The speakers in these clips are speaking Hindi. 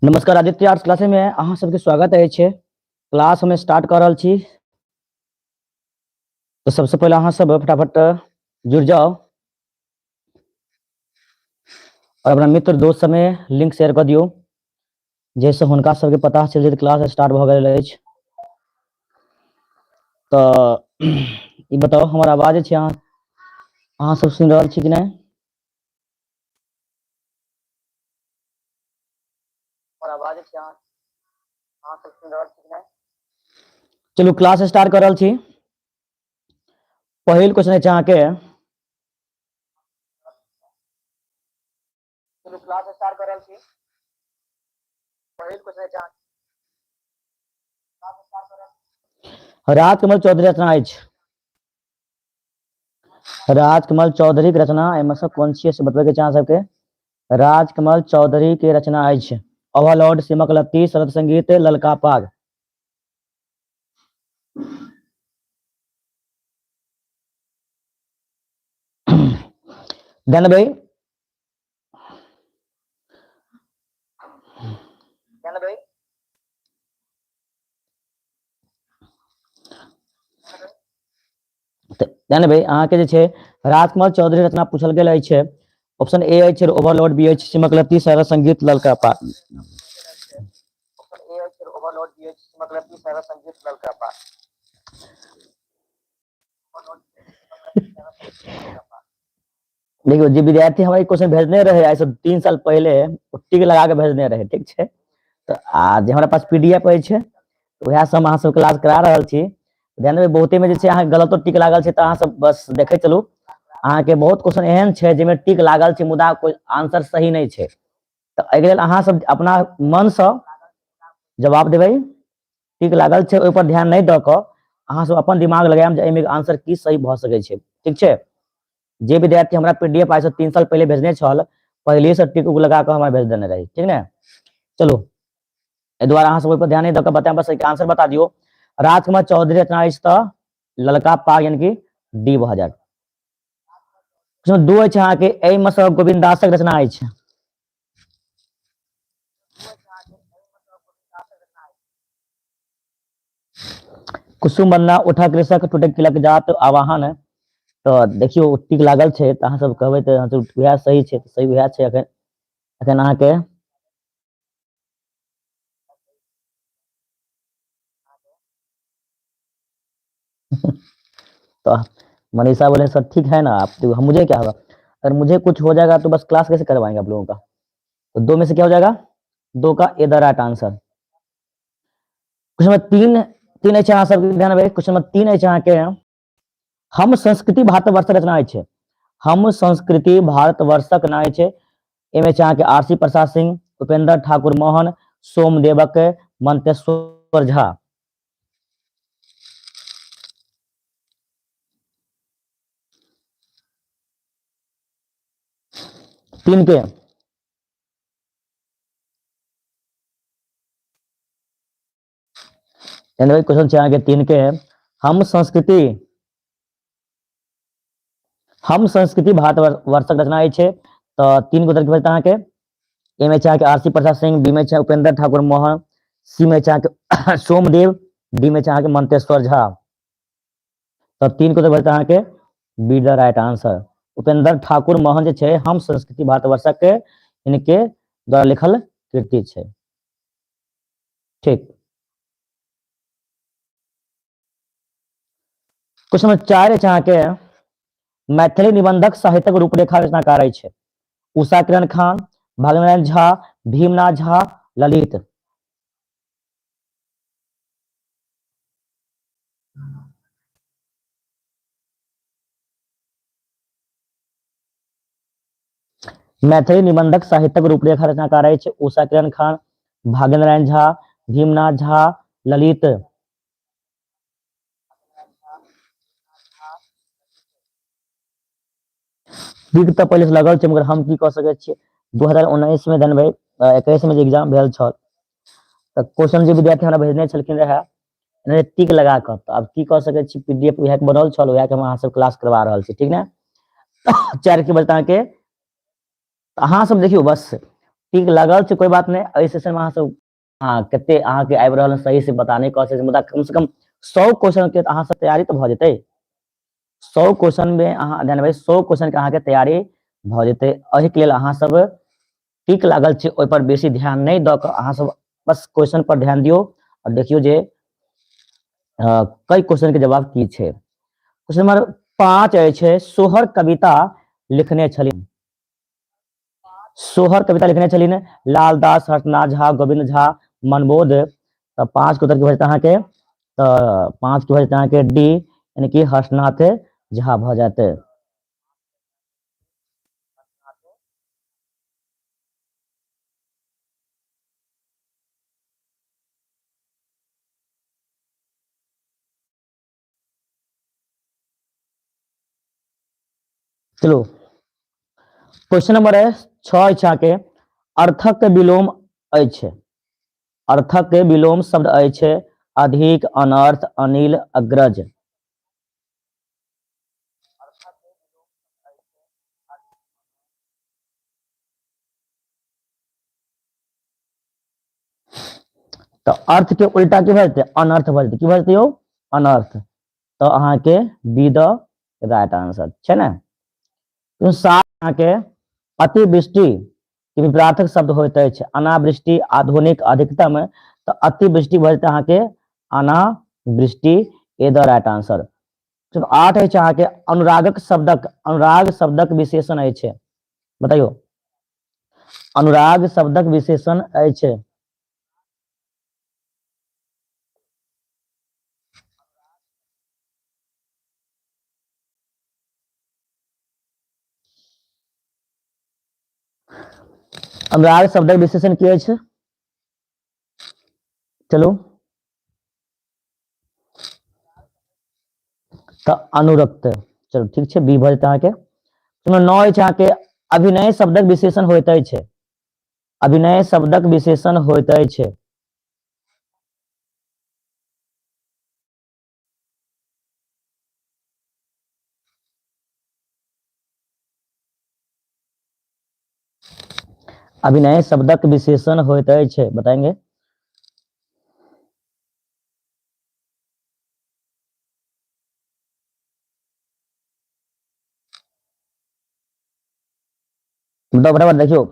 नमस्कार आदित्य आर्ट्स क्लास में अहाँ सबके स्वागत है। क्लास हमें स्टार्ट कर रहल छी। तो सबसे पहले अहाँ सब फटाफट जुड़ जाओ और अपना मित्र दोस्त सब में लिंक शेयर कर दियो, जैसे हुनका सबके पता चल जाए क्लास स्टार्ट भ गेल अछि। तो ई बताओ हमार आवाज छै अहाँ सब सुन रहल छी कि नहीं? और आवाज छै अहाँ सब सुन रहल छी कि नहीं? चलो क्लास स्टार्ट कर रहल छी। पहिल क्वेश्चन है अहाँ के, चलो क्लास स्टार्ट कर रहल छी। पहिल क्वेश्चन है राजकमल चौधरी रचना अछि। राजकमल चौधरी के रचना एमे से कोन छियै से बतबै के छै अहाँ सबके। राजकमल चौधरी के रचना अछि ओवरलॉर्ड, सिमक लत्ती, शरद संगीत, ललका पाग। देन भाई ध्यान भाई अहाँ के जे छै राजकमल चौधरी रचना पूछल गेल अछि। ऑप्शन ए अछि ओवरलॉर्ड, बी अछि सिमक लत्ती, शरद संगीत, ललका पाग। ऑप्शन ए अछि ओवरलॉर्ड, बी अछि सिमक लत्ती, शरद संगीत, ललका पाग। देखियो जे विद्यार्थी हमारे क्वेश्चन भेजने रहे आज से 3 साल पहले टिक लगा के भेजने रहे, ठीक छै। तो आज हमारे पास पीडीएफ अछि, वह सब अहाँ सब क्लास करा रहल छी। ध्यान देबै बहुते में जे छै अहाँ गलतो टिक लागल छै, तो अहाँ सब बस देखे चलू। अहाँ के बहुत क्वेश्चन एहन छै जेमे टिक लागल छै मुदा कोई आंसर सही नहीं छै। तो एहि लेल अहाँ सब अपना मन से जवाब देबै। टिक लागल छै ओहि पर ध्यान नहीं द क अहाँ सब अपन दिमाग लगायब जे एहिमे आंसर की सही भ सकै छै, ठीक छै। जे विद्यार्थी हमरा पीडीएफ आज से 3 साल पहले भेजने छल, पहले से टिक उक लगा के हमरा भेज देने रही, ठीक ने। चलो एहि दुआरे अहाँ सब ओहि पर ध्यान नहीं द के बताएब, बस आंसर बता दियो। राजकमल चौधरी रचना अछि त ललका पाग यानी कि डी भ जायत। क्वेश्चन 2 अछि अहाँ के, एहि में से गोविंद दासक रचना अछि। कुसुम बन्ना, उठा कृषक, टूटे तिलक जात, आवाहन। तो देखियो टिक लागल छै त अहाँ सब कहबै त वएह सही छै, सही वएह छै। अखन अहाँ के तो मनीषा बोले सर ठीक है ना, आप तो मुझे क्या होगा, अगर मुझे कुछ हो जाएगा तो बस क्लास कैसे करवाएंगे आप लोगों का। तो 2 में से क्या हो जाएगा, 2 का A the right answer. Question number 3 3 है अहाँ सब ध्यान रखिए। क्वेश्चन नंबर 3 है अहाँ के, हम संस्कृति भारतवर्ष रचना अछि। हम संस्कृति भारतवर्षक ना अछि। एमे अहाँ के आरसी प्रसाद सिंह, उपेंद्र ठाकुर मोहन, सोमदेवक, मंतेश्वर झा। तीन के क्वेश्चन अहाँ के 3 के, हम संस्कृति भारतवर्षक रचना अछि। तो 3 गो उत्तर अहाँ के। ए में अहाँ के आरसी प्रसाद सिंह, बी में उपेंद्र ठाकुर मोहन, सी में अहाँ के सोमदेव, डी में अहाँ के मंतेश्वर झा। तो 3 को तो अहाँ के B the right answer. Upendra Thakur Mohan जे छै हम संस्कृति भारतवर्षक के इनके द्वारा लिखल कृति छै, ठीक। क्वेश्चन नंबर 4 अहाँ के, मैथिली निबंधक साहित्यक रूपरेखा रचनाकार अछि। उषा किरण खान, भागनारायण झा, भीमनाथ झा, ललित। मैथिली निबंधक साहित्यक रूपरेखा रचनाकार अछि। उषा किरण खान, भागनारायण झा, भीमनाथ झा, ललित। टिक तऽ पहले से लगल छै, मगर हम की कह सकै छियै। 2019 में जनवरी 21 में एग्जाम भेल छल, तऽ क्वेश्चन जे विद्यार्थी हमरा भेजने छलखिन रहे टिक लगा कऽ, तऽ आब की कह सकै छी, पीडीएफ उएह के बनल छल, उएह के हम अहाँ सब क्लास करवा रहल छी, ठीक ने। 4 के बता के अहाँ सब देखियो बस टिक लगल छै, कोई बात नहीं, एहि सेशन में अहाँ सब हाँ कते अहाँ के आबि रहल सही से बताने कोशिश, मुदा कम से कम 100 क्वेश्चन के अहाँ सब तैयारी तो भ जेतै। 100 क्वेश्चन में अहाँ ध्यान देबै, 100 क्वेश्चन के अहाँ के तैयारी भ जेतै। एहि के लेल अहाँ सब टिक लागल छै, ओहि पर बेसी ध्यान नहीं द क अहाँ सब बस क्वेश्चन पर ध्यान दियो और देखियो जे कई क्वेश्चन के जवाब की छै। क्वेश्चन नंबर 5 छै, सोहर कविता लिखने छलिन। सोहर कविता लिखने छलिन लालदास, हर्षनाथ झा, गोविंद झा, मनबोध। तो 5 के उत्तर की भजता अहाँ के, तो 5 की भजता अहाँ के डी, यानी कि हर्षनाथ झा भ जाते। चलो क्वेश्चन नंबर 6 छै के अर्थक विलोम अछि। अर्थक विलोम शब्द अछि अधिक, अनर्थ, अनिल, अग्रज। तो अर्थ के उल्टा की भजते, अनर्थ भजते, की भजते यौ, अनर्थ। तो अहाँ के बी द राइट आंसर छै ने। तो 7 अहाँ के अतिवृष्टि के विपरीतार्थक शब्द होइत अछि अनावृष्टि, आधुनिक, अधिकतम। तो अतिवृष्टि भजते अहाँ के अनावृष्टि, ए द राइट आंसर। तो 8 अछि अहाँ के अनुरागक शब्दक, अनुराग शब्दक विशेषण अछि, बताइयो अनुराग शब्दक विशेषण अछि। अनुराग शब्दक विशेषण की अछि, चलो तो अनुरक्त। चलो ठीक है, बी भजते अहाँ के। सुनो 9 अछि अहाँ के अभिनय शब्दक विशेषण होइत अछि। अभिनय शब्दक विशेषण होइत अछि। अभिनय शब्दक विशेषण होइत अछि, बताएंगे। बराबर देखियो,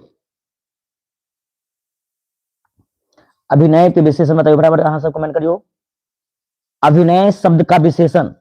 अभिनय के विशेषण बताइए, बराबर अहाँ सब कमेंट करियो। अभिनय शब्द का विशेषण,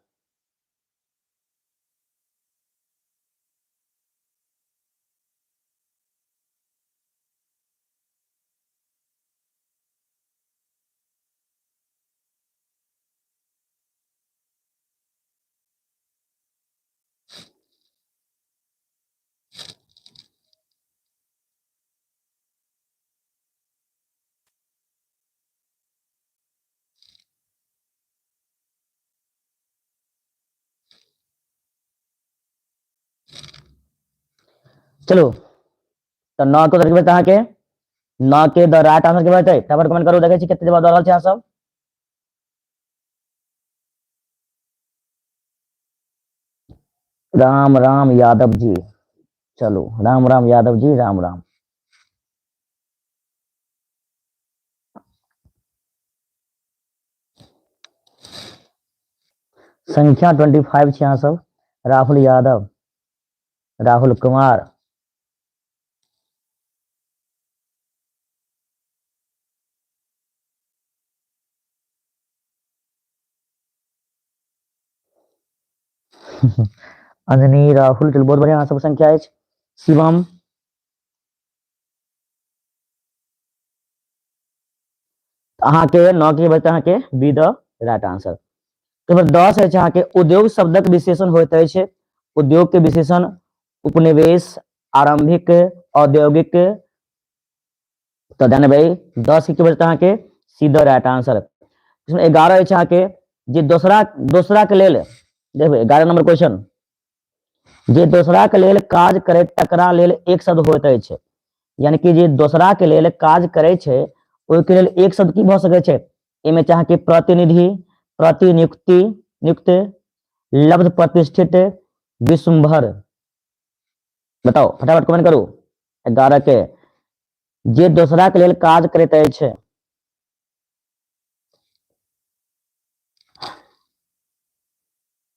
चलो तो 9 के उत्तर की अहाँ के, 9 के द राइट आंसर के बते, तब कमेंट करू, देखे छी कते जवाब द रहल छै अहाँ सब। राम राम यादव जी, चलो राम राम यादव जी, राम राम। संख्या 25 छै अहाँ सब, राहुल यादव, राहुल कुमार। अंजनी, राहुल, चलो बहुत बढ़िया, अहाँ सब संख्या अछि। शिवम, अहाँ के 9 के बचता अहाँ के बी द राइट आंसर। तो 10 है अहाँ के उद्योग शब्दक विशेषण होइत अछि। उद्योग के विशेषण उपनिवेश, आरंभिक, औद्योगिक। तो ध्यान भाई 10 की बचता अहाँ के सीधा राइट आंसर। 11 अछि अहाँ के जे दोसरा दोसरा के लेल, देखबै 11 नंबर क्वेश्चन, जे दोसरा के लेल काज करे तकरा लेल एक शब्द होइत अछि। यानी कि जे दोसरा के लेल काज करे छै, ओहि के लेल एक शब्द की भ सकै छै, एमे चाहे कि प्रतिनिधि, प्रतिनियुक्ति, नियुक्त, लब्ध प्रतिष्ठित, विश्वभर। बताओ फटाफट कमेंट करो 11 के जे दोसरा के लेल काज करैत अछि।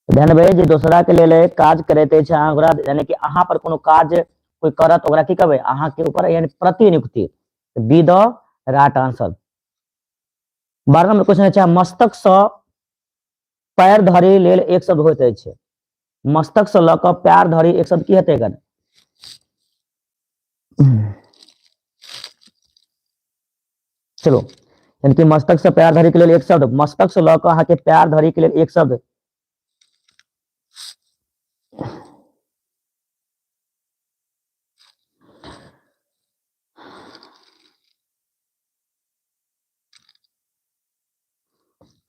ध्यान देबै जे दोसरा के लेल काज करैत अछि, अहाँ ओकरा यानी कि अहाँ पर कोनो काज कोई करत ओकरा की कहबै, अहाँ के ऊपर यानी प्रतिनियुक्ति। B the right answer. 12 number question है, मस्तक से पैर धरि लेल एक शब्द होइत अछि। मस्तक से लऽ कऽ पैर धरि एक शब्द की हेतै एकर? चलो, यानी कि मस्तक से पैर धरि के लेल एक शब्द, मस्तक से लऽ कऽ अहाँ के पैर धरि के लेल एक शब्द।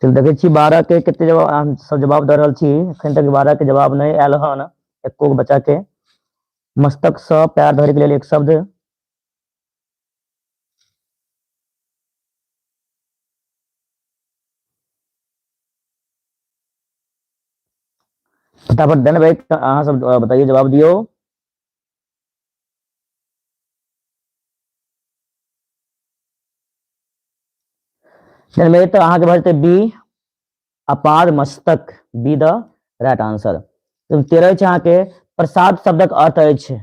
चल देखे छी 12 के कितने जवाब सब जवाब दे रहल छी। अखन तक 12 के जवाब नहीं आयल हन एको बच्चा के। मस्तक से पैर धरि के लेल एक शब्द। फटाफट देन भाई, अहाँ सब बताइए, जवाब दियो। में तो अहाँ के भरते बी अपार मस्तक, बी द राइट आंसर। तो 13 छै अहाँ के प्रसाद शब्दक अर्थ अछि।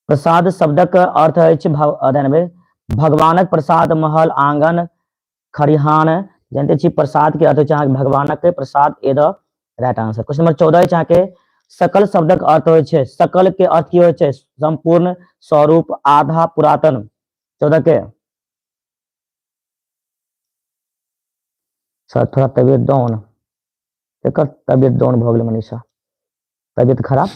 प्रसाद शब्दक अर्थ अछि भगवानक प्रसाद, महल, आंगन, खरिहान। जानते छी प्रसाद के अर्थ होय छै अहाँ के भगवानक प्रसाद, A the right answer. Question number 14 छै अहाँ के सकल शब्दक अर्थ होय छै। सकल के अर्थ की होय छै? संपूर्ण, स्वरूप, आधा, पुरातन। 14 के सर थोड़ा तबियत डाउन, एकर तबियत डाउन भ गेलै मनीषा, तबियत खराब।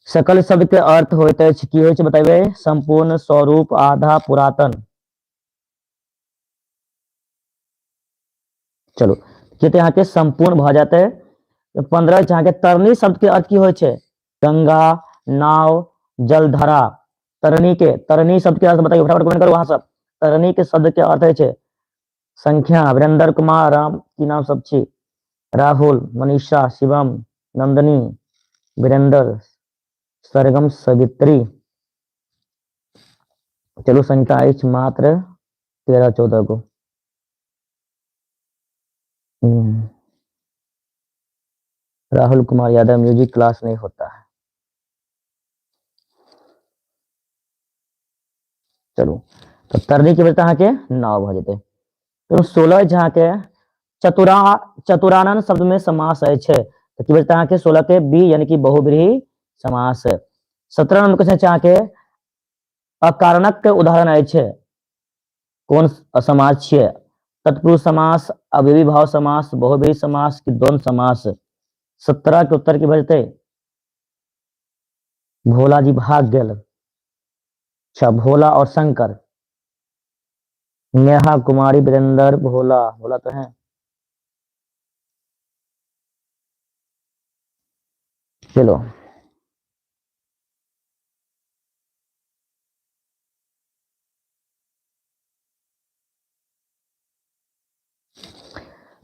सकल शब्द के अर्थ होइत अछि की होय छै बताइए? संपूर्ण, स्वरूप, आधा, पुरातन। चलो ये तो यहाँ के संपूर्ण भ जाते। 15 यहाँ के तरनी शब्द के अर्थ की होय छै? गंगा, नाव, जलधारा। तरनी शब्द के अर्थ बताइए, फटाफट कमेंट करो वहां सब। तरनी के शब्द के अर्थ है संख्या। वीरेंद्र कुमार, राम की नाम सब छी, राहुल, मनीषा, शिवम, नंदनी, वीरेंद्र, सरगम, सवित्री। चलो संख्या अछि मात्र 13-14 को। राहुल कुमार यादव, म्यूजिक क्लास नहीं होता है। चलो तो तरनी की बजता के 9 भ जेते। तो 16 जहाँ के चतुरानन शब्द में समास है। तो की बजता के 16 के बी यानी कि बहुब्रीहि समास। 17 नंबर क्वेश्चन चाह के अकारणक के उदाहरण है कौन समास छे? तत्पुरुष समास, अव्ययी भाव समास, बहुब्रीहि समास की द्वंद्व समास। 17 के उत्तर की बजते? भोला जी भाग गेल। अच्छा, भोला और शंकर। नेहा कुमारी, वीरेंद्र, भोला, भोला तो है। चलो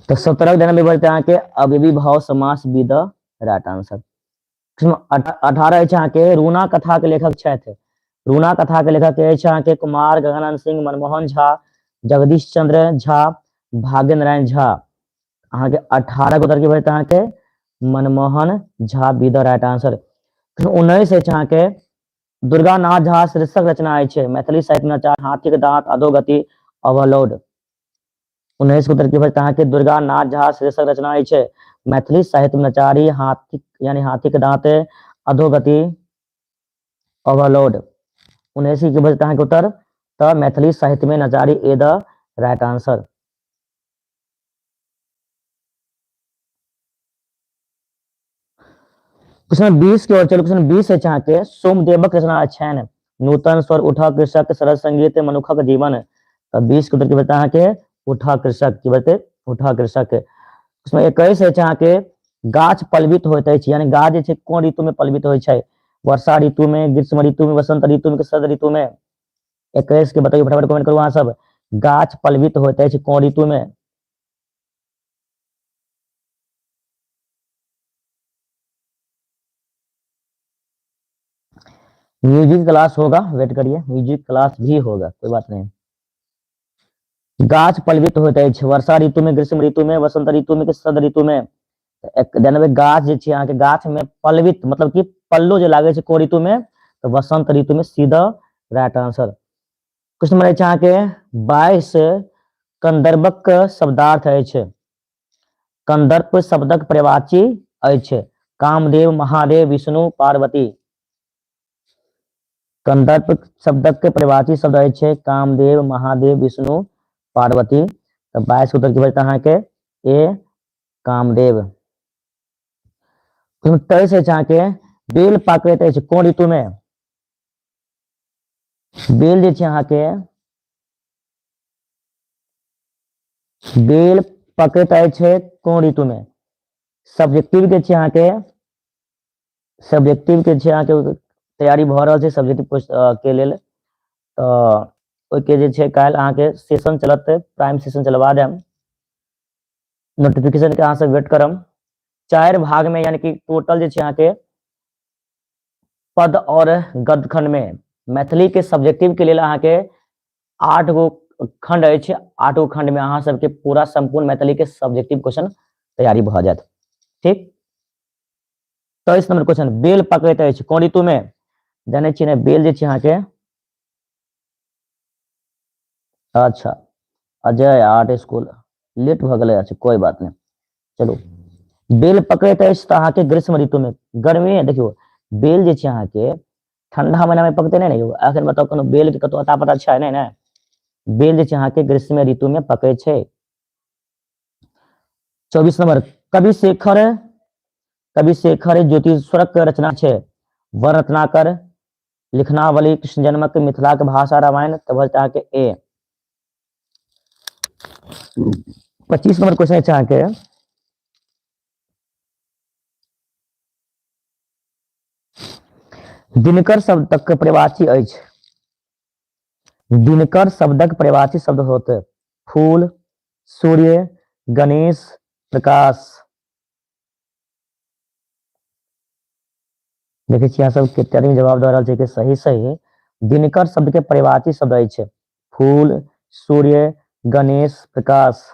तो 17 देना भी बढ़ते हैं के अव्ययी भाव समास, बी द राइट आंसर। 18 है के रूना कथा के लेखक छथि। रूना कथा के लेखक है के कुमार गगनानंद सिंह, मनमोहन झा, जगदीश चंद्र झा, भाग्य नारायण झा। अहाँ के 18 के उत्तर की बढ़ते हैं के Manmohan Jha, B the right answer. 19 है के दुर्गा नाथ झा शीर्षक रचना है मैथिली साहित्य नचार, हाथी के दांत, अधोगति, ओवरलोड। 19 के उत्तर की बचता है कि दुर्गा नाथ झा शीर्षक रचना है मैथिली साहित्य नचारी, हाथी यानी हाथी के दांत, अधोगति, ओवरलोड। 19 की बचता है उत्तर तो मैथिली साहित्य में नचारी, ए द राइट आंसर। क्वेश्चन 20 की ओर चलो। क्वेश्चन 20 है चाह के सोमदेवक रचना अछैन, नूतन स्वर, उठा कृषक, सरल संगीत, मनुखक जीवन। तो 20 के उत्तर की बता के उठा कृषक की बते उठा कृषक। उसमें 21 है चाह के गाछ पलवित होते है, यानी गाछ जे छै कोन ऋतु में पलवित होय छै? वर्षा ऋतु में, ग्रीष्म ऋतु में, वसंत ऋतु में, शरद ऋतु में। 21 के बताइए फटाफट कमेंट करो वहां सब। गाछ पलवित होते है कौन ऋतु में? म्यूजिक क्लास होगा, वेट करिए, म्यूजिक क्लास भी होगा, कोई बात नहीं। गाछ पल्लवित होइत अछि वर्षा ऋतु में, ग्रीष्म ऋतु में, वसंत ऋतु में कि शरद ऋतु में। जानबे गाछ जे छै अहाँके गाछ में पल्लवित मतलब कि पल्लो जे लागे छै कोन ऋतु में, तो वसंत ऋतु में, सीधा राइट आंसर। क्वेश्चन नंबर छै अहाँके 22 कंदर्पक शब्दार्थ अछि। कंदर्प शब्दक प्रवाची अछि कामदेव, महादेव, विष्णु, पार्वती। कंदर्प शब्दक प्रवाची शब्द अछि कामदेव, महादेव, विष्णु, पार्वती। तो 22 के उत्तर की बचता अहाँके ए कामदेव। 23 अछि अहाँके बेल पाकैत अछि कोन ऋतु में। बेल जे छै अहाँके बेल पकैत अछि कोन ऋतु में। सब्जेक्टिव के छै अहाँके, सब्जेक्टिव के छै अहाँके तैयारी भऽ रहल छै सब्जेक्टिव के लेल। तो ओके जे छै काल्हि अहाँके सेशन चलत, प्राइम सेशन चलवा देम, नोटिफिकेशन के अहाँ से वेट करम। 4 भाग में यानी कि टोटल जे छै अहाँके पद और गद्य खंड में मैथिली के सब्जेक्टिव के लेल अहाँके 8 गो खंड अछि। 8 गो खंड में अहाँ सबके पूरा संपूर्ण मैथिली के सब्जेक्टिव क्वेश्चन तैयारी भऽ जायत, ठीक। 23 नंबर क्वेश्चन, बेल पकैत अछि कोन ऋतु में। जानै छियै ने बेल जे छै अहाँके, अच्छा अजय आर्ट स्कूल लेट भऽ गेलै, अच्छा कोई बात नहीं, चलू। बेल पकैत अछि तऽ अहाँके ग्रीष्म ऋतु में, गर्मी देखियो बेल जे छै अहाँके ठंडा महीना में पकते नहीं ने, अखन बताओ कोनो बेल के कतौ अता पता छै नहीं ने। बेल जे छै अहाँके ग्रीष्म ऋतु में पकै छै। 24 नंबर, कवि शेखर ज्योतिश्वरक रचना छै वर रत्नाकर, लिखनावली, कृष्ण जन्मक, मिथिला के भाषा रामायण। तब अहाँके ए। 25 नंबर क्वेश्चन छै अहाँके दिनकर शब्दक प्रवाची अछि। दिनकर शब्दक प्रवाची शब्द होते फूल, सूर्य, गणेश, प्रकाश। देखिए छियै सब कते आदमी जवाब दऽ रहल छै कि सही सही। दिनकर शब्द के प्रवाची शब्द अछि फूल, सूर्य, गणेश, प्रकाश।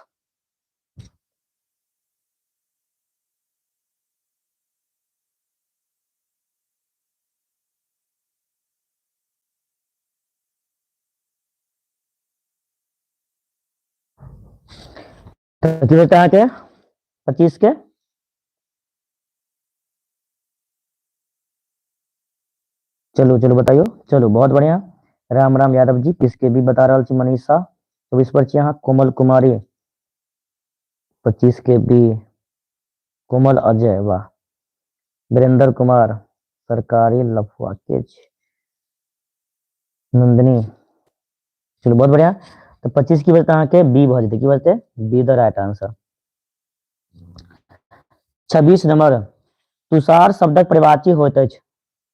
की बता के 25 के चलो चलो बताइयो, चलो बहुत बढ़िया। राम राम यादव जी, किसके भी बता रहल छी मनीषा। 24 पर छी अहाँ कोमल कुमारी। 25 के बी कोमल अजय, वाह। वीरेंद्र कुमार सरकारी लफुआ के छै। नंदिनी, चलो बहुत बढ़िया। तो 25 की बजते अहाँके बी भऽ जेतै, की बजतै B the right answer. 26 number, तुषार शब्दक प्रवाची होइत अछि।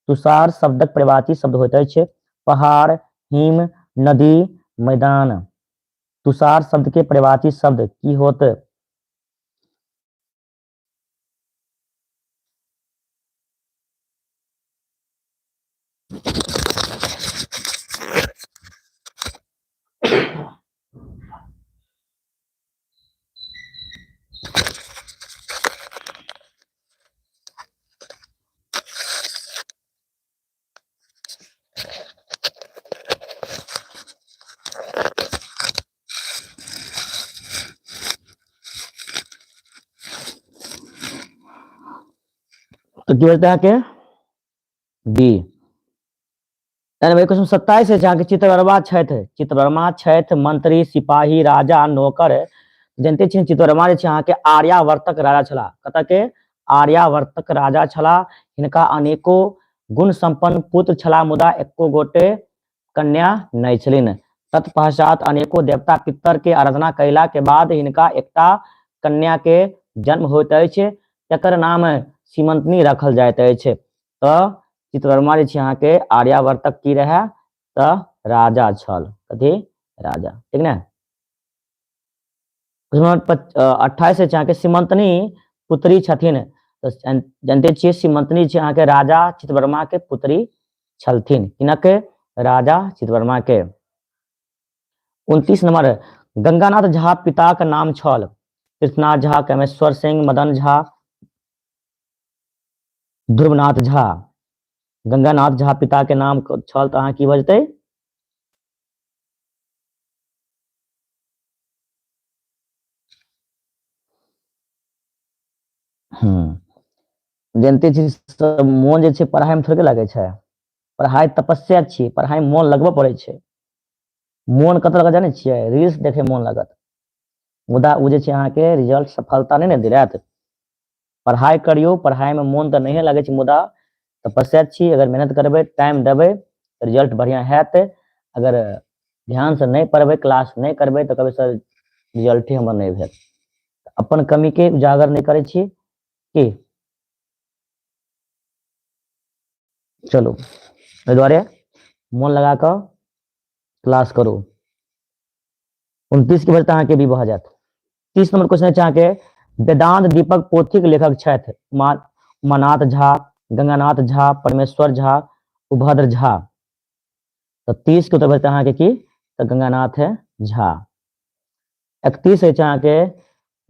तुषार शब्दक प्रवाची शब्द होइत अछि पहाड़, हिम, नदी, मैदान। तुषार शब्द के प्रवाची शब्द की होते। तो की बजते हैं के बी। क्वेश्चन 27 है जहाँ के चित्रवर्मा छथि। चित्रवर्मा छथि मंत्री, सिपाही, राजा, नौकर। जानते छियै चित्रवर्मा जे छै अहाँके आर्यावर्तक राजा छलाह। कतऽ के आर्यावर्तक राजा छलाह। हिनका अनेको गुण संपन्न पुत्र छलाह मुदा एको गोटे कन्या नहि छलिन। तत्पश्चात अनेको देवता पितर के आराधना कयला के बाद हिनका एकटा कन्या के जन्म होइत अछि, तकर नाम सीमंतनी रखल जाइत अछि। तऽ चित्रवर्मा जे छै अहाँके आर्यावर्तक की रहे तऽ राजा छल, कथी राजा, ठीक ने। 28 छै अहाँके सीमंतनी पुत्री छथिन। तऽ जानते छियै सीमंतनी छै अहाँके राजा चित्रवर्मा के पुत्री छलथिन किनके राजा चितवर्मा के। 29 नंबर गंगानाथ झा पिता का नाम छल कृष्णनाथ झा, कामेश्वर सिंह, मदन झा, ध्रुवनाथ झा। गंगानाथ झा पिता के नाम छल तो अहाँ की बजतै? जानते छी मोन जे छै पढ़ाई में थोड़े लगे छै। पढ़ाई तपस्या छियै, पढ़ाई में मोन लगबऽ पड़ै छै। मोन कतऽ लगत जानै छियै? रील्स देखे मोन लगत, मुदा उ जे छै अहाँके रिजल्ट सफलता नहि ने दिलायत। पढ़ाई करियौ, पढ़ाई में मोन तऽ नहिये लगै छै, मुदा तपस्या छी, अगर मेहनत करबै, टाइम देबै, रिजल्ट बढ़िया हैत। अगर ध्यान से नहीं पढ़बै, क्लास नहीं करबै तऽ कहबै सर रिजल्टे हमर नहीं भेल। अपन कमी के उजागर नहीं करै छी की? चलो एहि दुआरे मोन लगा कऽ क्लास करू। 29 के बजे अहाँके भी भऽ जायत। 30 नंबर क्वेश्चन छै अहाँके वेदांत दीपक पोथी के लेखक छथि उमानाथ झा, गंगानाथ झा, परमेश्वर झा, उभद्र झा। तो 30 के उत्तर बचतै अहाँके की? तऽ गंगानाथ झा। 31 छै अहाँके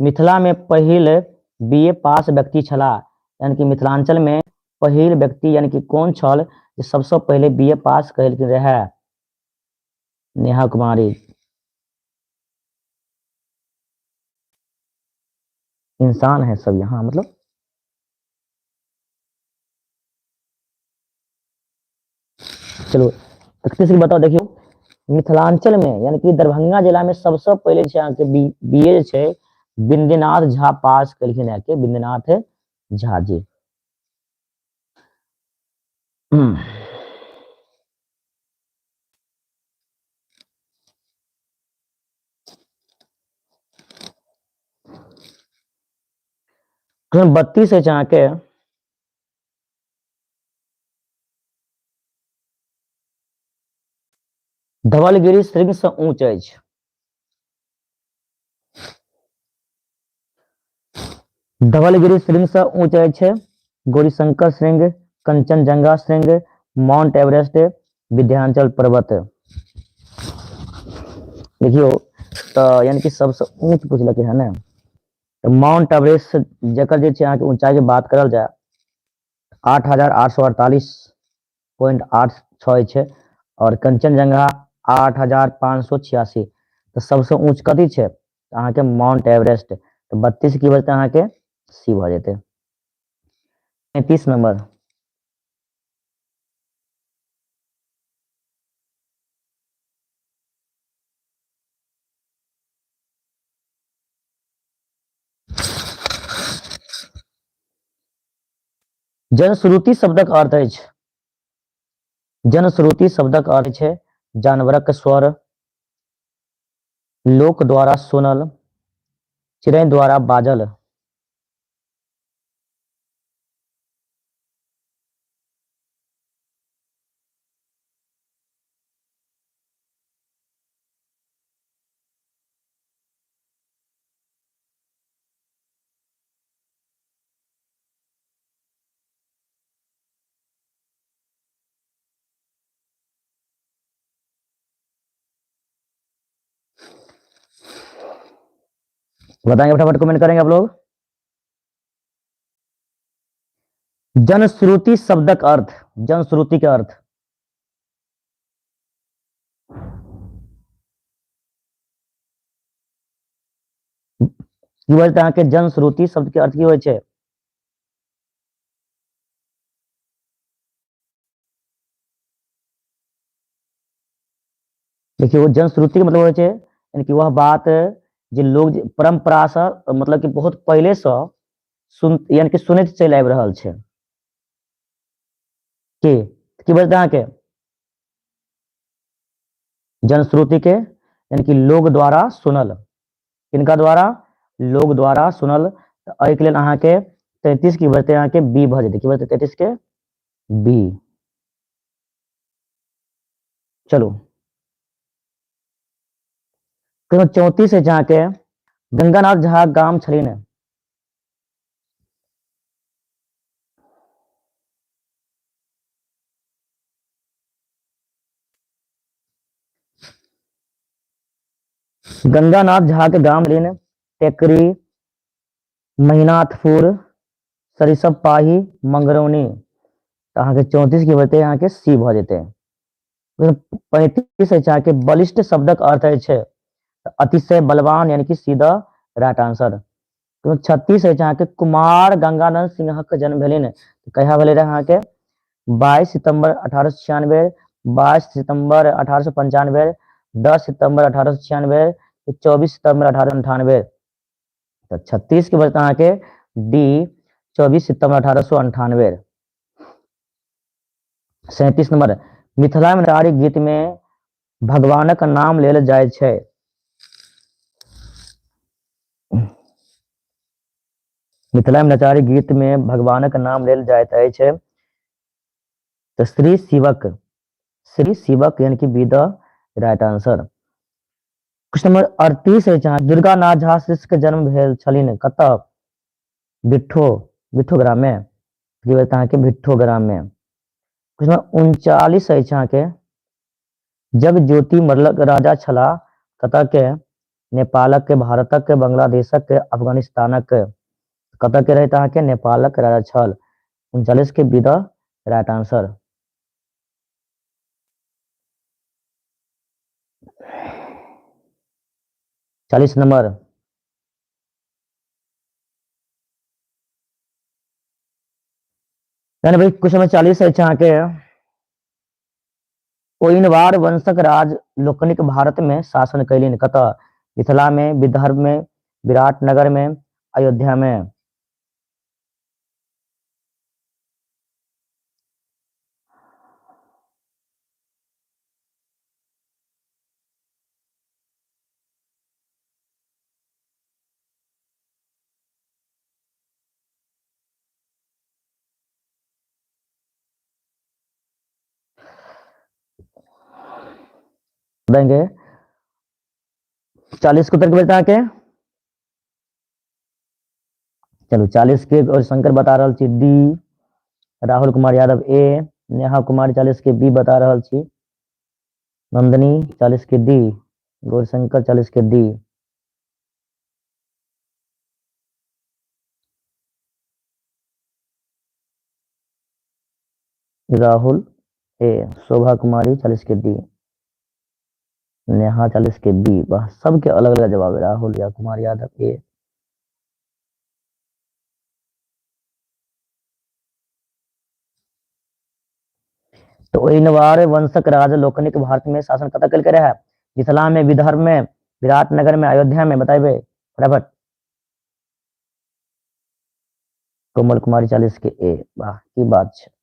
मिथिला में पहिल बीए पास व्यक्ति छलाह, यानी कि मिथिलांचल में पहिल व्यक्ति यानी कि कौन छल जे सबसे पहले बीए पास कैलखिन रहे? नेहा कुमारी। इंसान है सब यहाँ, मतलब चलो 31 की बताओ। देखियो मिथिलांचल में यानी कि दरभंगा जिला में सबसे पहले छै अहाँके बीए जे छै बिंदेनाथ झा पास केलखिन है के बिंदेनाथ झा जी। क्वेश्चन 32 है अहाँके धवलगिरी श्रृंग से ऊंच अछि। धवलगिरी श्रृंग से ऊंच अछि गौरीशंकर श्रृंग, कंचनजंगा श्रृंग, माउंट एवरेस्ट, विंध्याचल पर्वत। देखियो तो यानी कि सबसे ऊंच पूछलकै है ना, तो माउंट एवरेस्ट जकर जे छै अहाँके ऊंचाई के बात करल जाय 8,848.86 छै, और कंचनजंगा 8,586। तो सबसे ऊंच कथी छै? अहाँके माउंट एवरेस्ट। तो 32 की बजतै अहाँके सी भऽ जेतै। 33 नंबर जनश्रुति शब्दक अर्थ अछि। जनश्रुति शब्दक अर्थ छै जानवरक स्वर, लोक द्वारा सुनल, चिड़ै द्वारा बाजल। बताएंगे फटाफट, कमेंट करेंगे आप लोग। जनश्रुति शब्दक अर्थ, जनश्रुति के अर्थ की बजतै अहाँके जनश्रुति शब्द के अर्थ की होइ छै? देखिए वो जनश्रुति के मतलब होइ छै यानी कि वह बात जे लोग परंपरा से मतलब कि बहुत पहले से सुन यानी कि सुनैत चलि आबि रहल छै। की बजतै अहाँके? जनश्रुति के यानी कि लोग द्वारा सुनल, किनका द्वारा? लोग द्वारा सुनल। एहि के लेल अहाँके 33 की बजतै अहाँके बी भऽ जेतै। की बजतै 33 के? बी। चलो 34 है जहाँ के गंगानाथ झा गाम छलिन। गंगानाथ झा के गांव लीन टेकरी, महीनाथपुर, सरिसब पाही, मंगरौनी। तो अहाँ के 34 के बचते यहाँ के सी भ जेते। 35 है के बलिष्ठ शब्दक अर्थ है अतिशय बलवान, यानी कि सीधा राइट आंसर। तो 36 है के कुमार गंगानंद सिंह के जन्म भेलिन कहिया भेले रहे अहाँ के 22 सितंबर 1896, 22 सितंबर 1895, 10 सितंबर 1896, 24 सितंबर 1898। तो 36 के बचता अहाँ के डी 24 सितंबर 1898। 37 नंबर मिथिला में नारी गीत में भगवानक नाम लेल जाय छै। मिथिला में नचारी गीत में भगवानक नाम लेल जाइत अछि तो श्री शिवक, श्री शिवक यानी कि B the right answer. Question number 38 है जहाँ दुर्गा नाथ झा शिष्य के जन्म भेल छलिन कतऽ बिट्ठो, बिट्ठो ग्राम में, के बिट्ठो ग्राम में। क्वेश्चन नंबर 39 है जहाँ के जग ज्योति मरलक राजा छला कतऽ के नेपालक के, भारतक के, बांग्लादेशक के, अफगानिस्तानक के। कतऽ के रहते अहाँ के नेपालक राजा छल। 39 के बी द राइट आंसर। चालीस नंबर भाई क्वेश्चन नंबर 40 है यहाँ के कोइनवार वंशक राज लोकनिक भारत में शासन कैलिन कतऽ मिथिला में, विदर्भ में, विराटनगर में, अयोध्या में। देंगे 40 को उत्तर बता के चलो 40 के और शंकर बता रहा छी डी, राहुल कुमार यादव ए, नेहा कुमारी 40 के बी बता रहा छी, नंदनी 40 के डी, गौरशंकर 40 के डी। राहुल ए, शोभा कुमारी 40 के डी, नेहा 40 के बी। वाह सबके अलग अलग जवाब है, राहुल या कुमार यादव ए। तो ओइनवार वंशक राज लोकनिक भारत में शासन कतऽ कल रहे मिथिला में, विदर्भ में, विराटनगर में, अयोध्या में बताइबे फटाफट। कोमल कुमारी 40 के ए। वाह की बात है।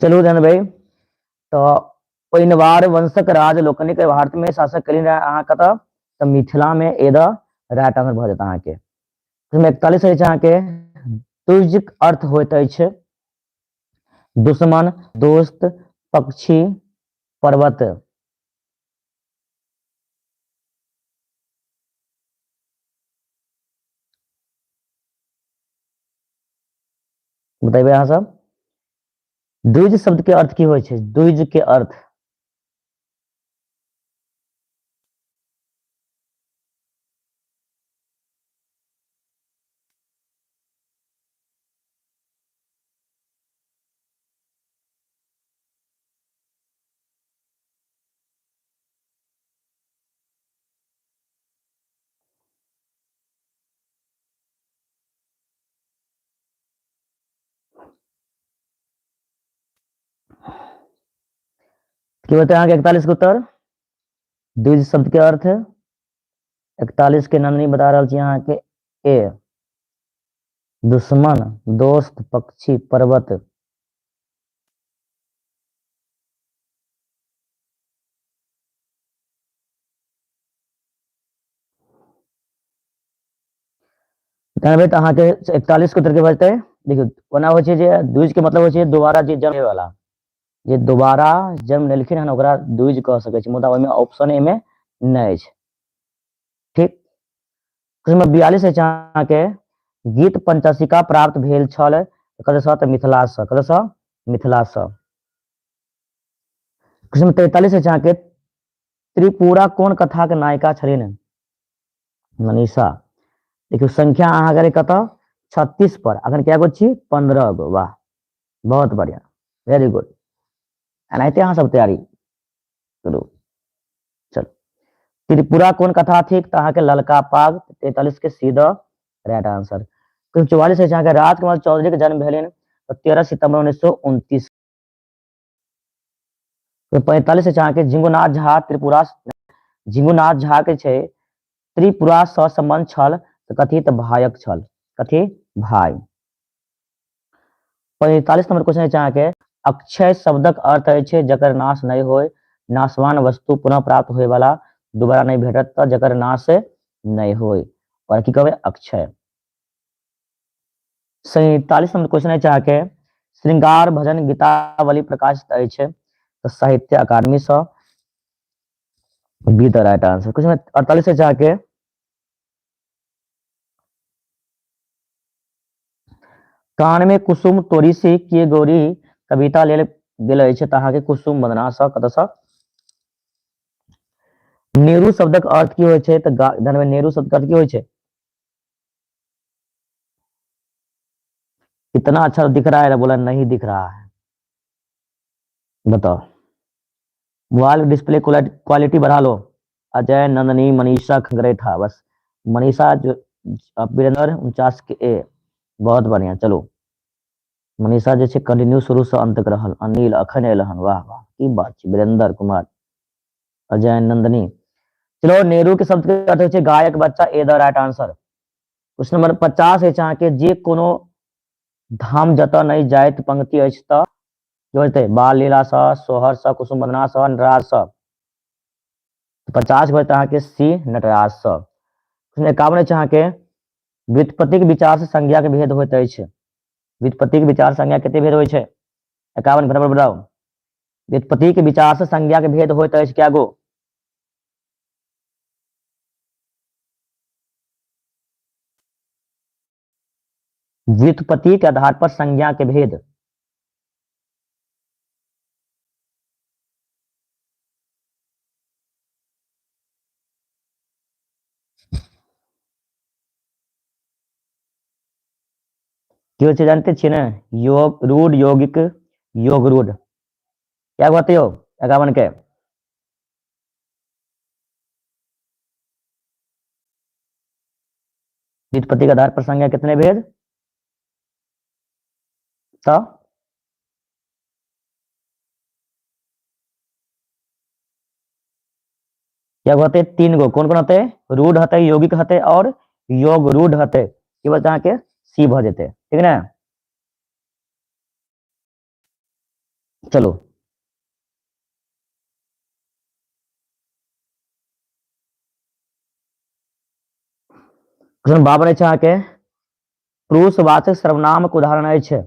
चलू धन भाई तो ओइनवार वंशक राज लोकनिक भारत में शासक कलिन रहे अहाँ कतऽ तो मिथिला में ए द राइट आंसर भ जेता अहाँ के। 41 है अहाँ के तुर्जिक अर्थ होइत अछि दुश्मन, दोस्त, पक्षी, पर्वत। बताइए अहाँ सब द्विज शब्द के अर्थ की होइ छै, द्विज के अर्थ की बताए अहाँ के 41 के उत्तर द्विज शब्द के अर्थ 41 के नंदनी बता रहा छी अहाँ के ए दुश्मन, दोस्त, पक्षी, पर्वत। भाई तो अहाँ के 41 के उत्तर के बचते देखियो ओना होइ छै जे द्विज के मतलब होइ छै दोबारा जे जन्मे वाला, जे दोबारा जन्म लेलखिन हन ओकरा द्विज कह सकै छी, मुदा ओहिमे ऑप्शन ए में नहीं छै। ठीक क्वेश्चन नंबर 42 है जहाँ के गीत पंचशिका प्राप्त भेल छल कतऽ सँ तऽ मिथिला सँ, कतऽ सँ मिथिला सँ। क्वेश्चन नंबर 43 है जहाँ के त्रिपुरा कोन कथा के नायिका छलीन, मनीषा। देखियो संख्या अहाँ करे कतऽ 36 पर, अखन क्या गो छी 15 गो, वाह बहुत बढ़िया, वेरी गुड, एनाहिते अहाँ सब तैयारी करू। चलो त्रिपुरा कोन कथा थिक तऽ अहाँ के ललका पाग, 43 के सीधा राइट आंसर। क्वेश्चन 44 है जहाँ के राजकमल चौधरी के जन्म भेलनि 13 सितंबर 1929। 45 है जहाँ के झिंगुनाथ झा त्रिपुरा, झिंगुनाथ झा के छै त्रिपुरा सँ संबंध छल तऽ कथी तऽ भायक छल, कथी भाई। 45 नंबर क्वेश्चन है जहाँ के अक्षय शब्दक अर्थ अछि जकर नाश नहीं होय, नाशवान वस्तु पुनः प्राप्त होय वाला दोबारा नहीं भेटत तऽ जकर नाश नहीं होय, और की कहबै अक्षय। 47 नंबर क्वेश्चन है जहाँ के श्रृंगार भजन गीतावली प्रकाशित अछि तऽ साहित्य अकादमी सँ, B the right answer. Question 48 है जहाँ के कान में कुसुम तोरी से किए गौरी कविता लेल गेल अछि तऽ अहाँ के कुसुम वंदना सँ, कतऽ सँ। नेहरू शब्दक अर्थ की होइ छै तऽ ध्यान में नेहरू शब्द अर्थ की होइ छै, इतना अच्छा दिख रहा है बोला नहीं दिख रहा है, बताओ। मोबाइल डिस्प्ले क्वालिटी बढ़ा लो। अजय नंदनी मनीषा खंगरेठा, बस मनीषा जो वीरेंद्र 49 के ए, बहुत बढ़िया। चलो मनीषा जे छै कंटिन्यू शुरू से अंत तक रहल, अनिल अखन एलहन, वाह वाह की बात छै, वीरेंद्र कुमार, अजय नंदनी। चलो नेहरू के शब्द के अर्थ होय छै गायक बच्चा, A the right answer. Question number 50 है जहाँ के जे कोनो धाम जतऽ नहीं जाइत पंक्ति अछि तऽ की होतै बाल लीला सँ, सोहर सँ, कुसुम वंदना सँ, नटराज सँ। 50 के अहाँ के सी नटराज सँ। 51 है जहाँ के व्युत्पत्ति के विचार से संज्ञा के भेद होइत अछि, व्युत्पत्ति के विचार संज्ञा कते भेद होइ छै 51 फटाफट बताओ। व्युत्पत्ति के विचार से संज्ञा के भेद होइत अछि क्या गो, व्युत्पत्ति के आधार पर संज्ञा के भेद। की होइ छै जानते छियै ने, योग रूढ़ यौगिक योग रूढ़, क्या कहते हो 51 के। व्युत्पत्ति के आधार पर संज्ञा कितने भेद, तो क्या होते 3 गो, कौन कौन होते, रूढ़ हते, यौगिक हते और योग रूढ़ हते, ये बस अहाँ के सी भ जेते, ठीक है ना। चलो क्वेश्चन 52 है अहाँ के पुरुषवाचक सर्वनाम के उदाहरण अछि,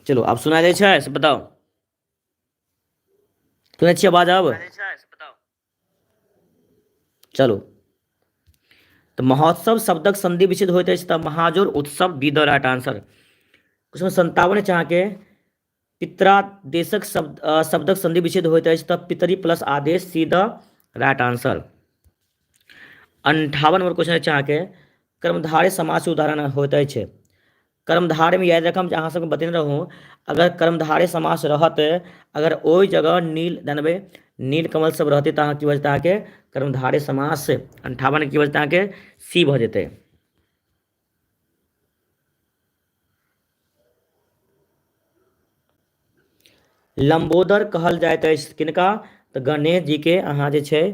चलो आप सुना दे छै से बताओ। तुम्हें अच्छी आवाज अब चलो। तो महोत्सव शब्दक संधि विच्छेद होते अछि तऽ महाजोर उत्सव B the right answer. Question 57 चाह के पित्रादेशक शब्दक संधि विच्छेद होइत अछि तऽ पितरी प्लस आदेश C the right answer. 58 number question चाह के कर्मधारय समास उदाहरण होइत अछि। कर्मधारय में याद रखम अहाँ सबके बतेने रहूँ, अगर कर्मधारय समास रहत, अगर ओहि जगह नील जानबे नील कमल सब रहते तो की बजते अहाँके कर्मधारय समास। 58 की बजते अहाँके सी भ जेतै। लंबोदर कहल जाइत अछि किनका तऽ गणेश जी के अहाँ जे छै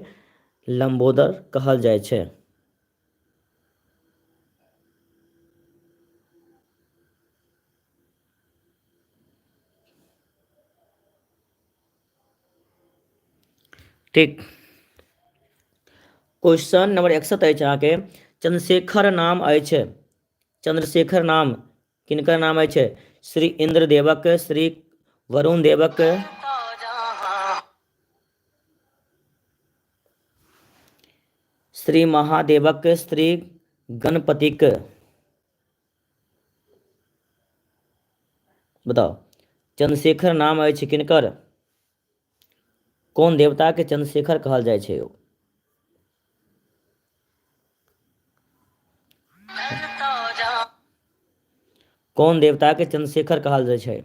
लंबोदर कहल जाइ छै। ठीक। क्वेश्चन नंबर 61 अछि अहाँके चंद्रशेखर नाम अछि, चंद्रशेखर नाम किनकर नाम अछि? श्री इंद्रदेवक, श्री वरुण देवक, श्री महादेवक, श्री गणपतिक। बताओ चंद्रशेखर नाम अछि किनकर? कोन देवता के चंद्रशेखर कहल जाइ छै? कौन देवता के चंद्रशेखर कहल जाइ छै?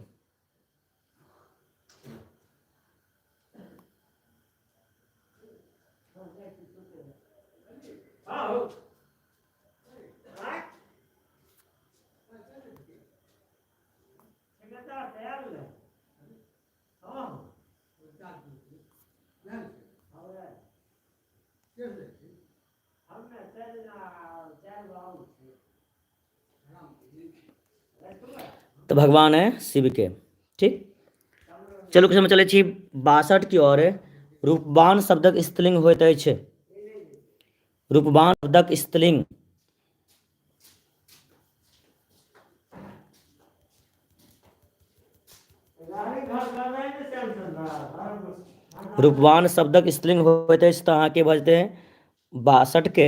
तो भगवान है शिव के। ठीक, चलो क्वेश्चन में चले छी 62 की ओर। रूपवान शब्दक स्त्रीलिंग होइत अछि। रूपवान शब्दक स्त्रीलिंग रूपवान शब्दक स्त्रीलिंग होइत अछि तऽ अहाँके बजते 62 के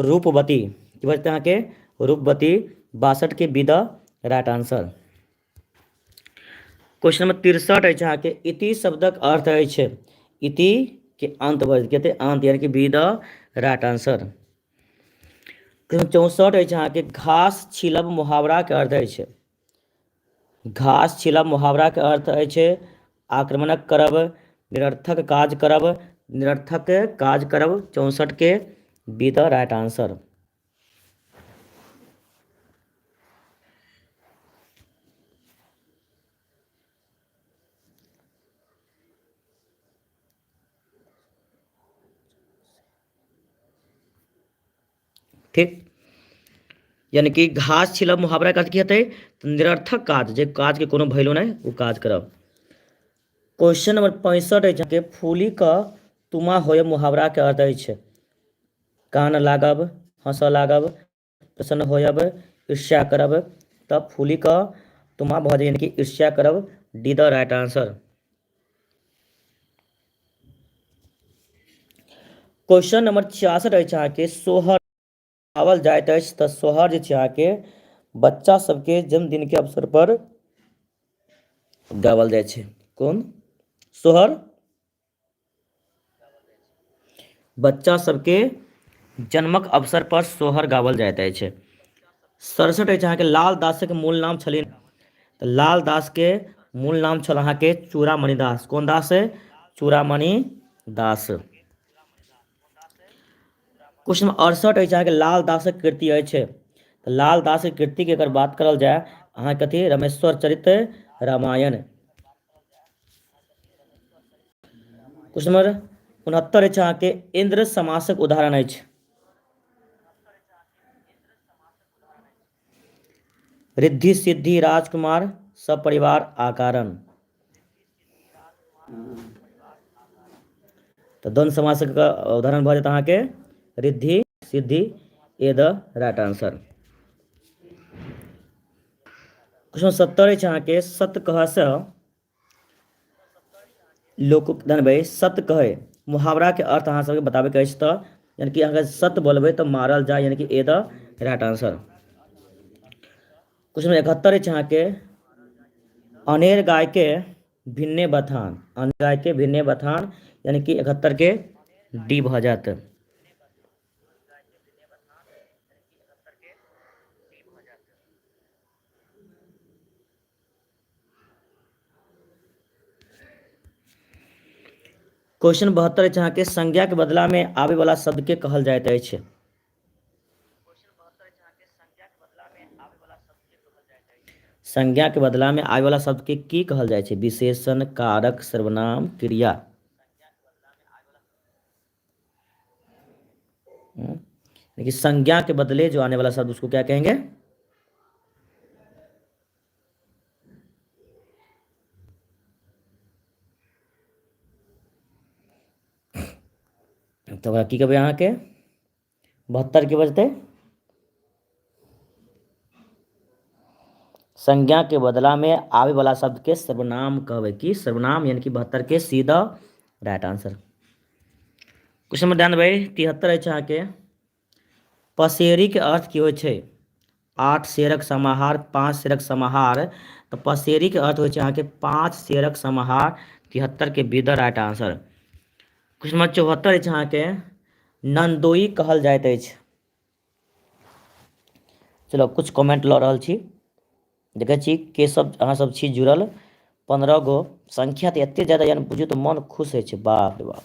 रूपवती। की बजते अहाँके रूपवती। 62 के B the right answer. Question number 63 अछि अहाँके इति शब्दक अर्थ अछि। इति के अंत बजते अंत यानी कि बी द राइट आंसर। 64 अछि अहाँके घास छिलब मुहावरा के अर्थ अछि। घास छिलब मुहावरा के अर्थ अछि आक्रमणक करब, निरर्थक काज करब, निरर्थक काज करब। 64 के बी द राइट आंसर। ठीक, यानी कि घास छिलब मुहावरा के अर्थ की हेतै? निरर्थक काज, जे काज के कोनो वैल्यू नहीं वो काज करब। क्वेश्चन नंबर 65 अछि के फूली क तुमा होय मुहावरा के अर्थ अछि। कान लागब, हंसऽ लागब, प्रसन्न होयब, ईर्ष्या करब। तब फूली क तुमा भऽ जाय यानी कि ईर्ष्या करब। D the right answer. Question number 66 अछि अहाँके सोहर गावल जाइत अछि तऽ सोहर जे छै अहाँके बच्चा सबके जन्मदिन के अवसर पर गावल जाइ छै। कोन सोहर? बच्चा सबके जन्मक अवसर पर सोहर गावल जाइत अछि। 67 अछि अहाँके लाल दासक मूल नाम छलनि तऽ लाल दास के मूल नाम छल अहाँके चूड़ामणि दास। कोन दास? चूड़ामणि दास। क्वेश्चन 68 अछि अहाँके लाल दासक कृति अछि। लाल दास के कृति के अगर बात करल जाए अहाँ कथी रामेश्वर चरित रामायण। क्वेश्चन नंबर 69 अछि अहाँके इंद्र समासक उदाहरण अछि। रिद्धि सिद्धि राजकुमार सपरिवार आकारण। तो द्वंद्व समासक का उदाहरण भऽ जेतै अहाँके रिद्धि सिद्धि। ए द राइट आंसर। क्वेश्चन 70 अछि अहाँके सत कहसँ लोक भाई सत्य कहे मुहावरा के अर्थ अहाँ सबके बताबे के अछि तऽ यानी कि अगर सत्य बोलबै तऽ मारल जाए, यानी कि ए द राइट आंसर। क्वेश्चन 71 अछि अहाँके अनेर गाय के भिन्ने बथान, अनेर गाय के भिन्ने बथान, यानी कि 71 के डी भऽ जायत। क्वेश्चन 72 अछि अहाँके संज्ञा के बदला में आबे वाला शब्द के कहल जाइत अछि। संज्ञा के बदला में आबे वाला शब्द के की कहल जाय छै? विशेषण, कारक, सर्वनाम, क्रिया। लेकिन संज्ञा के बदले जो आने वाला शब्द उसको क्या कहेंगे? तो ओकरा की कहबै अहाँके? 72 के बजते संज्ञा के बदला में आवे वाला शब्द के सर्वनाम कहबै। की सर्वनाम, यानी कि 72 के सीधा राइट आंसर। क्वेश्चन में ध्यान देबै 73 अछि अहाँके पसेरी के अर्थ की होइ छै? 8 शेरक समाहार, 5 शेरक समाहार। तो पसेरी के अर्थ होइ छै अहाँके 5 शेरक समाहार। 73 के B the right answer. Question number 74 अछि अहाँके नंदोई कहल जाइत अछि। चलो कुछ कमेंट लऽ रहल छी, देखै छी के सब अहाँ सब छी जुड़ल। 15 गो संख्या तऽ एते ज्यादा, यानी बुझियौ तऽ मन खुश होइ छै। बाप रे बाप,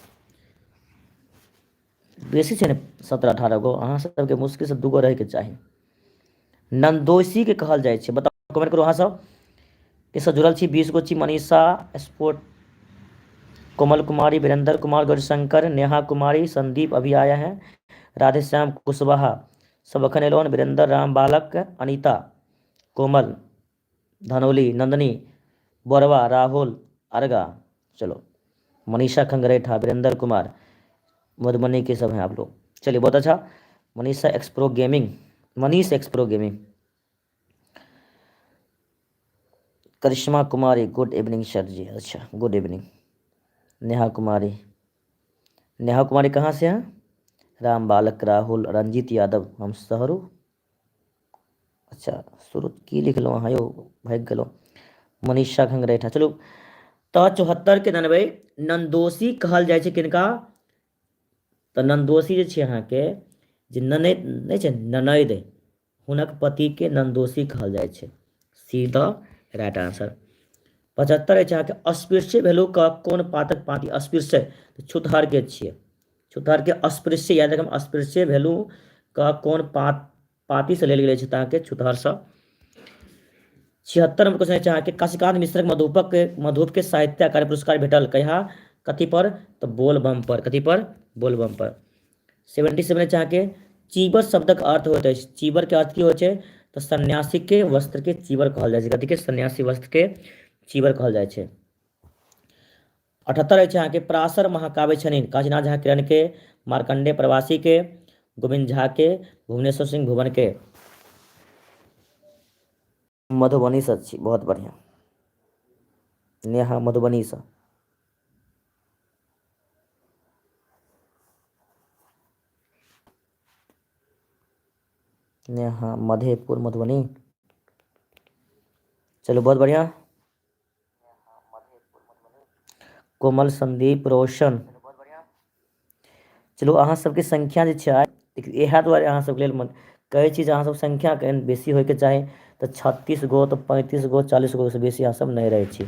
बेसी छै ने 17-18 गो। अहाँ सबके मुश्किल से 2 गो रहैके चाही। नंदोसी के कहल जाइ छै, बताओ कमेंट करो अहाँ सब के सब जुड़ल छी। 20 गो छी। मनीषा स्पोर्ट, कोमल कुमारी, वीरेंद्र कुमार, गौरीशंकर, नेहा कुमारी, संदीप अभी आया है, राधेश्याम कुशवाहा सब अखन एलौन, वीरेंद्र, राम बालक, अनीता, कोमल, धनौली, नंदनी, बोरवा, राहुल, अर्गा, चलो मनीषा खंगरेठा, वीरेंद्र कुमार, मधुबनी के सब हैं आप लोग। चलिए बहुत अच्छा। Manisha Xpro gaming, Manish Xpro gaming, Karishma Kumari, good evening sir ji. अच्छा गुड इवनिंग। नेहा कुमारी, नेहा कुमारी कहाँ से हैं? राम बालक, राहुल, रंजीत यादव, हम शहरू। अच्छा शुरू की लिखलहुँ अहाँ यौ, भागि गेलहुँ। मनीषा खंगरेठा, चलू। तऽ 74 के ननबै नंदोसी कहल जाइ छै किनका? तऽ नंदोसी जे छै अहाँके जे ननैद नहि छै, ननैद, हुनक पति के नंदोसी कहल जाइ छै। सीधा राइट आंसर। 75 अछि अहाँके अस्पृश्य वैल्यू का कोन पात्रक पाती? अस्पृश्य छूतहर के छियै। छूतहर के अस्पृश्य, याद रखब अस्पृश्य वैल्यू का कोन पाती से लेल गेल छै अहाँके? छूतहर से। 76 नंबर क्वेश्चन अछि अहाँके काशीकांत मिश्रक मधुप के साहित्य अकादमी पुरस्कार भेटल कहिया, कथी पर? तऽ बोलबम पर। कथी पर? बोलबम पर। 77 अछि अहाँके चीबर शब्दक अर्थ होइत अछि। चीबर के अर्थ की होइ छै? तऽ सन्यासी के वस्त्र के चीबर कहल जाइ छै। कथी के? सन्यासी वस्त्र के चीबर कहल जाइ छै। 78 अछि अहाँके पराशर महाकाव्य छनि काशीनाथ झा किरण के, मार्कंडेय प्रवासी के, गोविंद झा के, भुवनेश्वर सिंह भुवन के। मधुबनी से छी, बहुत बढ़िया। नेहा मधुबनी से। नेहा मधेपुर मधुबनी, चलो बहुत बढ़िया। कोमल, संदीप, रोशन, चलो अहाँ सबके संख्या जे छै इएह दुआरे अहाँ सबके लेल कहै छी जे अहाँ सब संख्या कनि बेसी होइके चाही। तऽ 36 गो, तऽ 35 गो, 40 गो से बेसी अहाँ सब नहीं रहै छी।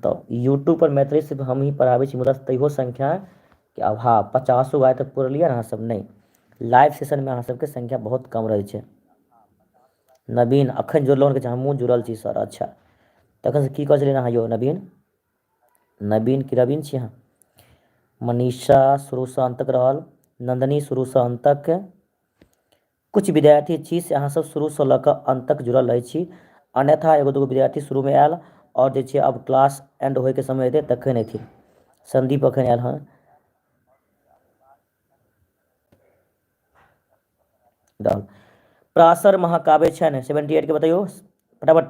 तऽ यूट्यूब पर मैथिली सिर्फ हम ही पढ़ाबै छी, मुदा तैयो संख्या के अभाव 50 गो आइ तक पुरलियै अहाँ सब नहीं। लाइव सेशन में अहाँ सबके संख्या बहुत कम रहै छै। नवीन अखन जुड़लहुँ कि हमहूँ जुड़ल छी सर। अच्छा तखन से की कऽ छलियै अहाँ यौ नवीन? नवीन कि रवीन छी अहाँ? मनीषा शुरूसँ अंत तक रहल, नंदनी शुरूसँ अंत तक। कुछ विद्यार्थी छी से अहाँ सब शुरूसँ लऽ कऽ अंत तक जुड़ल रहै छी, अन्यथा एगो दूगो विद्यार्थी शुरूमे आयल और जे छै अब क्लास एंड होइके समय एतै तखन एथिन। संदीप अखन आयल हँ। पराशर महाकाव्य छनि 78 के बतैयो फटाफट।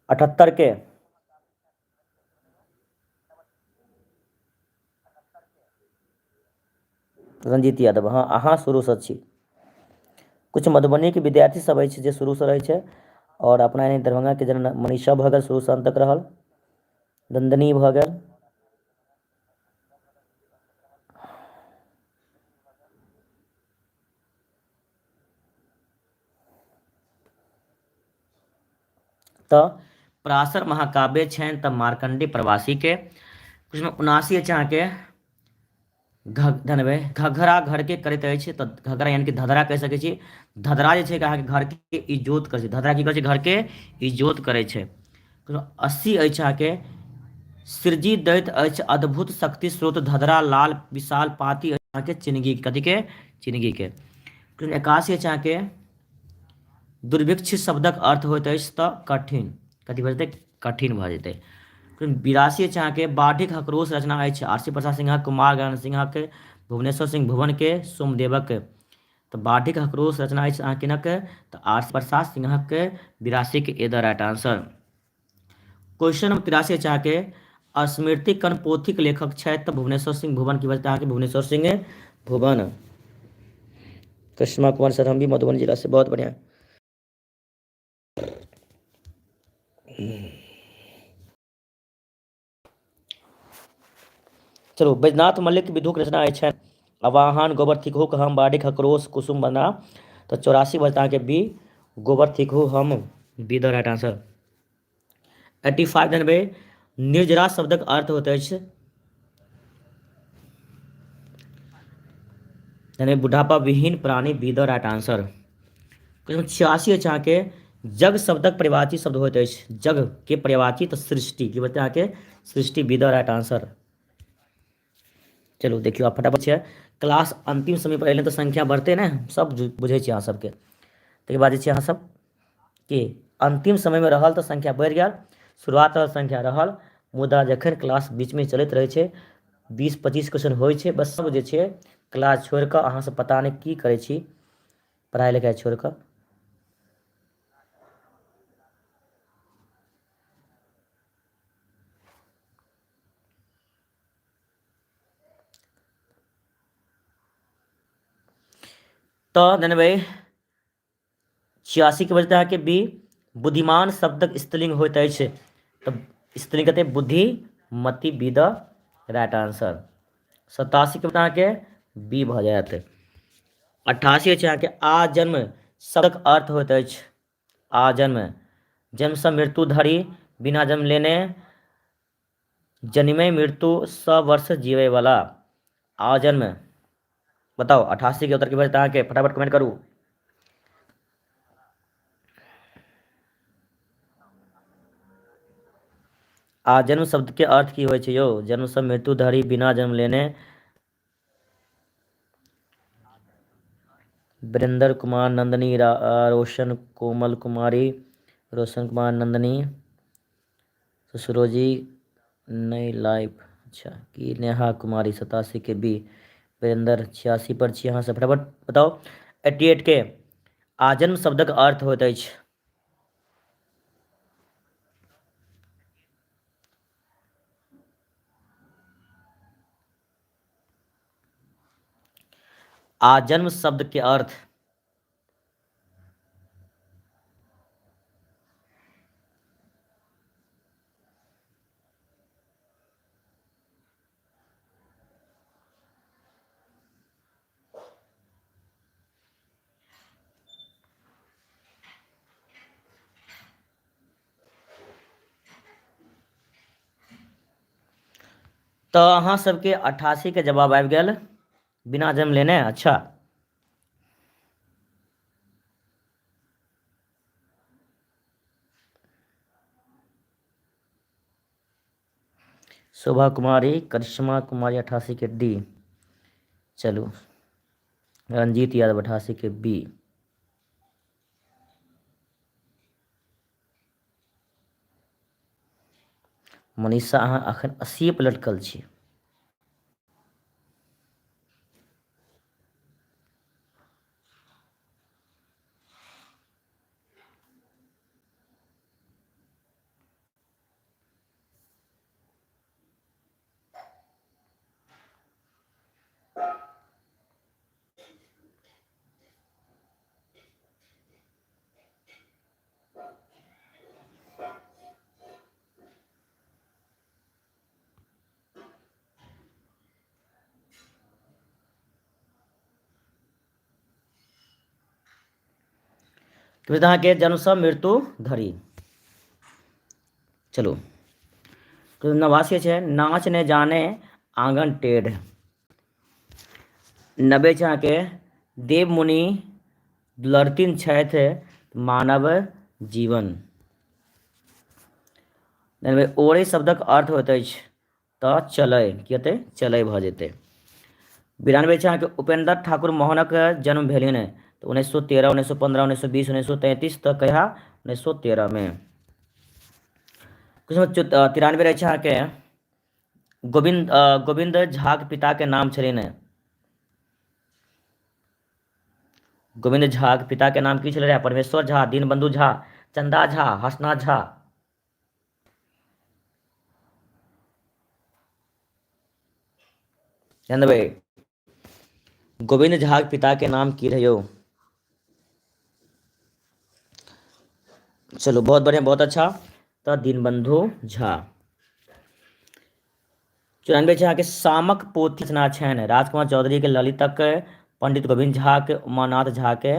78 के रंजीत यादव, हाँ अहाँ शुरूसँ छी। कुछ मधुबनीके विद्यार्थी सब अछि जे शुरूसँ रहै छै, और अपना एनाही दरभंगाके जेना मनीषा भऽ गेल शुरूसँ अंत तक रहल, नंदनी भऽ गेल, तऽ पराशर महाकाव्य छनि तऽ मार्कंडेय प्रवासीके। कुछमे 79 अछि अहाँके धनबे घघरा घरके करैत अछि, तऽ घघरा यानी कि धधरा कहि सकै छी। धधरा जे छै कि अहाँके घरके इजोत करै छै, धधरा की करै छै, घरके इजोत करै छै। 80 अछि अहाँके सृजी दैत अछि अद्भुत शक्ति स्रोत धधरा लाल विशाल पाती अछि अहाँके चिनगी, कथीके, चिनगीके। 81 अछि अहाँके दुर्भिक्ष शब्दक अर्थ होइत अछि तऽ कठिन, कथी भऽ जेतै, कठिन भऽ जेतै। 82 अछि अहाँके बाढ़िक हकरोश रचना अछि आरसी प्रसाद सिंहक, कुमार गगन सिंहक, भुवनेश्वर सिंह भुवनके, सोमदेवक। तऽ बाढ़िक हकरोश रचना अछि अहाँ किनक, तऽ आरसी प्रसाद सिंहक, 82 के A the right answer. Question number 83 अछि अहाँके स्मृति कण पोथीक लेखक छथि तऽ भुवनेश्वर सिंह भुवन, की बचतै अहाँके भुवनेश्वर सिंह भुवन। कृष्णा कुमार सर, हम भी मधुबनी जिला से, बहुत बढ़िया। चलो, बैजनाथ मल्लिक विदुक रचना अछि आवाहन, गोबर थिकहु हम, बाढ़िक हकरोश, कुसुम बना। तो 84 बचता अहाँके बी, गोबर थिकहु हम, बी द राइट आंसर। 85 जानबै निर्जरा शब्दक अर्थ होइत अछि, यानी बुढ़ापा विहीन प्राणी, बी द राइट आंसर। 86 अछि अहाँके जग शब्दक पर्यायवाची शब्द होइत अछि, जग के पर्यायवाची तऽ सृष्टि, की बचतै अहाँके सृष्टि, बी द राइट आंसर। चलू देखियौ आब फटाफट छै, क्लास अंतिम समय पर एलै तऽ संख्या बढ़तै ने, सब बुझै छी अहाँ सबके। ताहिके बाद जे छै अहाँ सब कि अंतिम समयमे रहल तऽ संख्या बढ़ि गेल, शुरुआत संख्या रहल, मुदा जखन क्लास बीचमे चलैत रहै छै 20-25 क्वेश्चन होइ छै, बस सब जे छै क्लास छोड़ि कऽ अहाँ सब पता नहि की करै छी, पढ़ाइ लिखाइ छोड़ि कऽ। तऽ जानबै 86 के बचतै अहाँके बी, बुद्धिमान शब्दक स्त्रीलिंग होइत अछि, तऽ स्त्रीलिंग कते, Buddhimati, B the right answer. 87 के बता अहाँके बी भऽ जायत। 88 छै अहाँके आजन्म शब्दक अर्थ होइत अछि, आजन्म जन्मसँ मृत्यु धरि, बिना जन्म लेने, जन्मे मृत्यु 100 वर्ष जीवै वाला, आजन्म। बताओ 88 के उत्तर की बचता अहाँके, फटाफट कमेंट करू। आजन्म शब्द के अर्थ की होइ छै यौ, जन्मसँ मृत्यु धरि, बिना जन्म लेने। वीरेंद्र कुमार, नंदनी, रोशन, कोमल कुमारी, रोशन कुमार, नंदनी, ससुरोजी, नई लाइफ, अच्छा की नेहा कुमारी, 87 के बी, वीरेंद्र 86 पर छी अहाँ सब, फटाफट बताओ। 88 के आजन्म शब्दक अर्थ होइत अछि, आजन्म शब्द के अर्थ, तऽ अहाँ सबके 88 के जवाब आबि गेल, बिना जन्म लेने। अच्छा शोभा कुमारी, करिश्मा कुमारी 88 के डी, चलू रंजीत यादव 88 के बी। मनीषा अहाँ अखन 80 पर लटकल छी। अहाँ के जन्म से मृत्यु धरि। चलो तो 89 है, नाच ने जाने आंगन टेढ़। 90 अहाँ के देव मुनि दुलरतिन छथि मानव जीवन। 99 ओरे शब्दक अर्थ होइत अछि तऽ चलय, की हेतै चलय भऽ जेतै। 92 छै अहाँके उपेंद्र ठाकुर मोहनक जन्म भेलनि तऽ 1913, 1915, 1920, 1933 तऽ कहिया 1913 में। क्वेश्चन 93 रहै छै अहाँके गोविंद झाक पिता के नाम छलनि। गोविंद झा के पिता के नाम की छलै? परमेश्वर झा, दीनबंधु झा, चंदा झा, हसनाथ झा। ध्यान देबै, गोविंद झा के पिता के नाम की रहियो? चलो बहुत बढ़िया, बहुत अच्छा, तो दीनबंधु झा। 94 छै अहाँके सामक पोथी रचना छनि राजकुमार चौधरी के, ललितक, पंडित गोविंद झा के, उमानाथ झा के।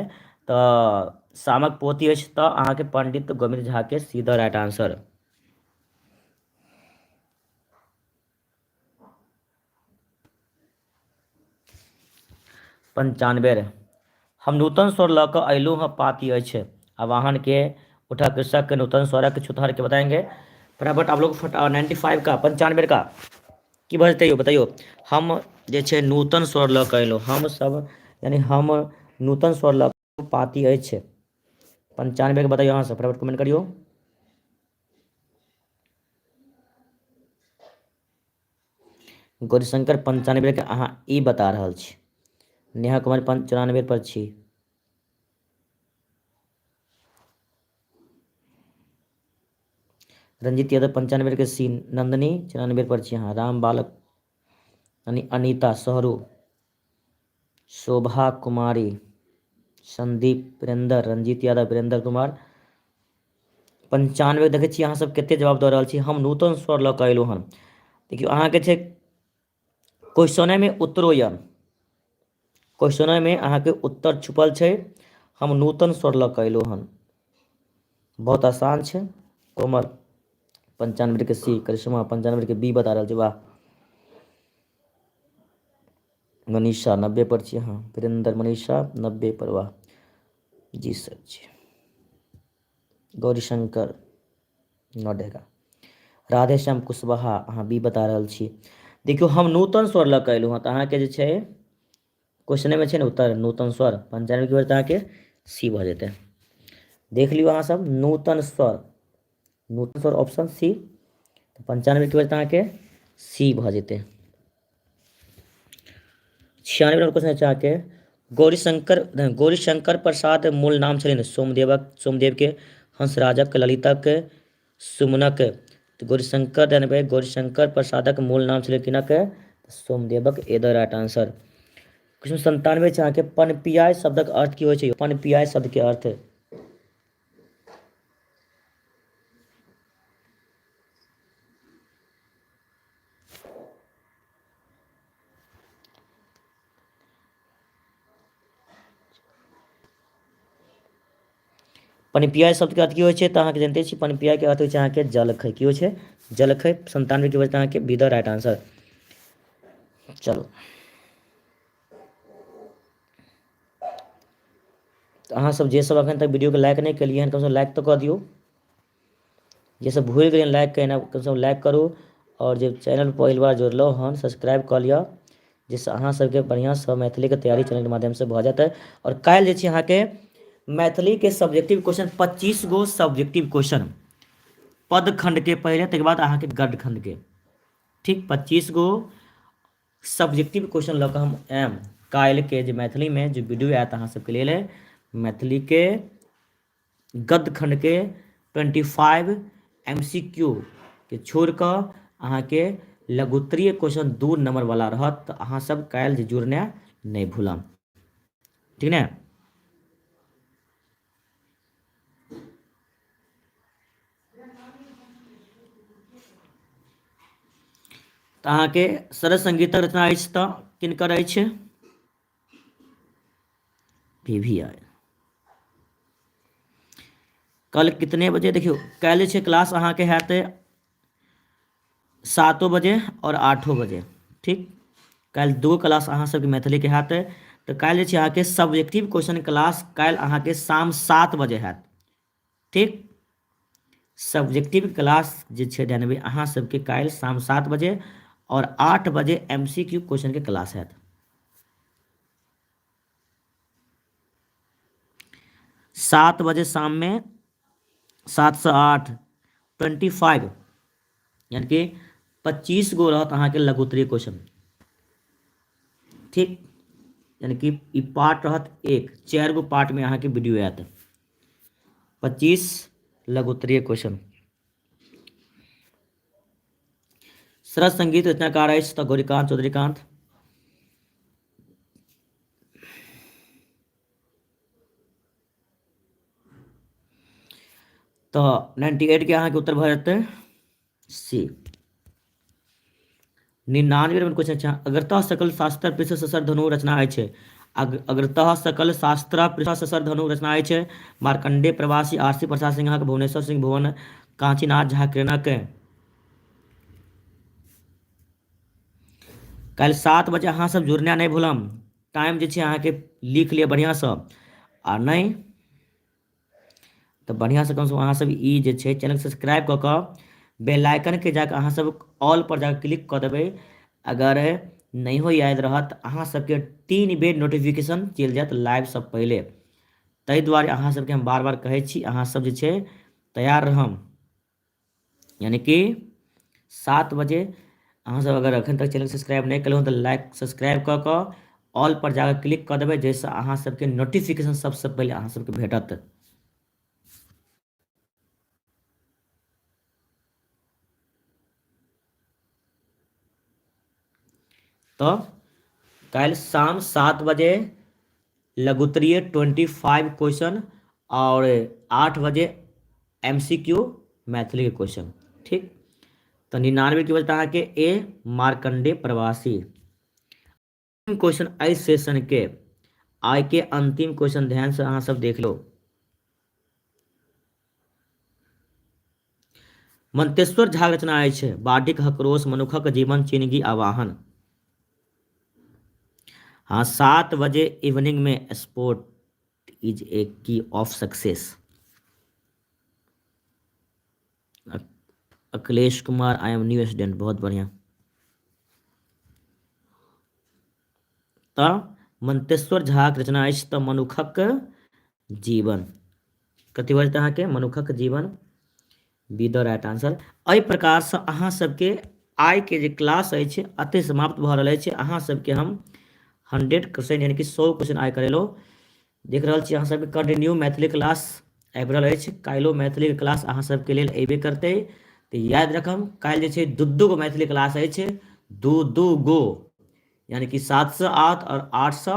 तो सामक पोथी अछि तो अहाँके पंडित गोविंद झा के सीधा राइट आंसर। पंचानवे, हम नूतन स्वर लऽ कऽ अयलू हँ पाती अछि आवाहन के, उठा कृषक के, नूतन स्वरक, छुतहर के बताएंगे। फटाफट आप लोग 95 का 95 का की बजतै यो बताइयो। हम जे छै नूतन स्वर लऽ कऽ अयलहुँ, हम सब यानी हम नूतन स्वर लऽ कऽ पाती अछि। 95 के बताइयो अहाँ सब, फटाफट कमेंट करियो। गौरीशंकर 95 के अहाँ ई बता रहल छी, नेहा कुमारी 94 पर छी। रंजीत यादव 95 के सी, नंदनी 94 पर छी अहाँ, राम बालक यानी अनीता सहरू, शोभा कुमारी, संदीप वीरेंद्र, रंजीत यादव, वीरेंद्र कुमार 95। देखै छी अहाँ सब कते जवाब दऽ रहल छी। हम नूतन स्वर लऽ कऽ अयलहुँ हन, देखियौ अहाँके छै क्वेश्चने में उत्तरो यऽ, क्वेश्चने में अहाँके उत्तर छुपल छै। हम नूतन स्वर लऽ कऽ अयलहुँ हन, बहुत आसान छै। कोमल 95 के सी, करिश्मा 95 के बी बता रहल छै, वाह। मनीषा 90 पर छी हाँ, वीरेंद्र मनीषा 90 पर, वाह जी सर जी। गौरीशंकर 90 का, राधे श्याम कुशवाहा अहाँ बी बता रहल छी। देखियो हम नूतन स्वर लऽ कऽ अयलहुँ हँ तऽ अहाँके जे छै क्वेश्चने में छै ने उत्तर नूतन स्वर, 95 के अहाँके सी भऽ जेतै। देख लियो अहाँ सब, नूतन स्वर, नूतन स्वर ऑप्शन सी, 95 के अहाँके सी भऽ जेतै। 96 नंबर क्वेश्चन छै अहाँके गौरीशंकर प्रसाद मूल नाम छलनि सोमदेव के, हंसराजक, ललितक, सुमनक। तो गौरीशंकर प्रसादक मूल नाम छलै किनक? सोमदेवक, ए द राइट आंसर। क्वेश्चन 97 छै अहाँके पनपियाय शब्दक अर्थ की होइ छै? पनपियाय शब्द के अर्थ पनपियाय शब्द के अर्थ की होइ छै तऽ अहाँके जानते छी पनपियाय के अर्थ होइ छै अहाँके जलखै, की होइ छै जलखै। 97 के वजह अहाँके बी द राइट आंसर। चलो तो अहाँ सब जे सब अखन तक वीडियो के लाइक नहीं केलिए हन, कम से कम लाइक तो कर दियो। ये सब भूल गए लाइक करना, कम से कम लाइक करू। और जो चैनल पर पहिल बार जुड़लो हन सब्सक्राइब कर लिया, जिससे अहाँ सबके बढ़िया से मैथिली के तैयारी चैनल के माध्यम से भऽ जाते। और काल्हि जे छै अहाँके मैथिली के सब्जेक्टिव क्वेश्चन 25 गो सब्जेक्टिव क्वेश्चन, पद खंड के पहले तक बाद अहाँके गद्य खंड के, ठीक 25 गो सब्जेक्टिव क्वेश्चन लऽ कऽ हम आयब काल्हि के जे मैथिली में जो वीडियो आयत अहाँ सबके लेल, मैथिली के गद्य खंड के 25 MCQ के छोड़ कऽ अहाँके लघुत्तरीय क्वेश्चन 2 नंबर वाला रहत। तऽ अहाँ सब काल्हि जुड़ना नहीं भूलम, ठीक ने। तऽ अहाँके सरस संगीतक रचना अछि तऽ किनकर अछि? PVR। कल कितने बजे देखियो कल छे क्लास अहाँ के हैत 7 बजे और 8 बजे। ठीक, कल 2 क्लास अहाँ सबके मैथिली के हैत। तो कल जे छै अहाँ के सब्जेक्टिव क्वेश्चन क्लास कल अहाँ के शाम 7 बजे हैत। ठीक, सब्जेक्टिव क्लास जे छै ध्यान अहाँ सबके कल शाम 7 बजे और 8 बजे MCQ क्वेश्चन के क्लास हैत। 7 बजे शाम में 7 से 8 25 यानी कि 25 गो रहत अहाँ के लघुत्तरीय क्वेश्चन। ठीक, यानी कि ई पार्ट रहत 1, 4 गो पार्ट में अहाँ के वीडियो आयत। 25 लघुत्तरीय क्वेश्चन। सरस संगीत रचनाकार अछि तऽ गौरीकांत चौधरीकांत। तो 98 के अहाँ के उत्तर भऽ जेतै सी। 99 नंबर क्वेश्चन छै अग्रतः सकल शास्त्र पृष्ठ ससर धनु रचना अछि। अग्रतः सकल शास्त्र पृष्ठ ससर धनु रचना अछि मार्कंडे प्रवासी आरसी प्रसाद सिंह भुवनेश्वर सिंह भुवन कांचीनाथ झा किरणक। कल 7 बजे अहाँ सब जुड़ना नहीं भूलम। टाइम जे छै अहाँ के लिख लिया बढ़िया से आ नहीं तो बढ़िया से कम से कम अहाँ सब ई जे छै चैनल सब्सक्राइब कऽ कऽ बेल आइकन के जाके अहाँ सब ऑल पर जाके क्लिक कर देबै। अगर नहीं हो याद रहत अहाँ सबके 3 बेर नोटिफिकेशन चल जात लाइव सब पहले। ताहि दुआरे अहाँ सबके हम बार बार कहै छी अहाँ सब जे छै तैयार रहम। यानी कि 7 बजे अहाँ सब अगर अखन तक चैनल सब्सक्राइब नहीं कलहुँ तो लाइक सब्सक्राइब कऽ कऽ ऑल पर जाकर क्लिक कर देबै जैसे अहाँ सबके नोटिफिकेशन सबसे पहले अहाँ सबके भेटत। तो कल शाम 7 बजे लघुत्तरीय 25 क्वेश्चन और 8 बजे MCQ मैथिली के क्वेश्चन। ठीक, तो 99 की वजह अहाँ के ए मार्कंडे प्रवासी। क्वेश्चन आई सेशन के आई के अंतिम क्वेश्चन ध्यान से अहाँ सब देख लो। मंतेश्वर झा रचना अछि बाटिक हकरोश मनुखक जीवन चिन्हगी आवाहन। हाँ 7 बजे इवनिंग में स्पोर्ट इज ए की of success. Akhilesh Kumar I am new student, बहुत बढ़िया। तो मंतेश्वर झा के रचना अछि तऽ मनुखक जीवन। कथी बजते अहाँ के मनुखक जीवन बी द राइट आंसर। एहि प्रकार से अहाँ सबके आइ के जे क्लास अछि अते समाप्त भऽ रहल अछि। अहाँ सबके हम 100% यानी कि 100 क्वेश्चन आइ करेलो देख रहल छी। अहाँ सबके कंटिन्यू मैथिली क्लास आबि रहल अछि। काल्हिओ मैथिली के क्लास अहाँ सबके लेल अयबे करतै। तो याद रखम काल्हि जे छै दू गो मैथिली क्लास अछि, दू गो यानी कि 7 से 8 और 8 से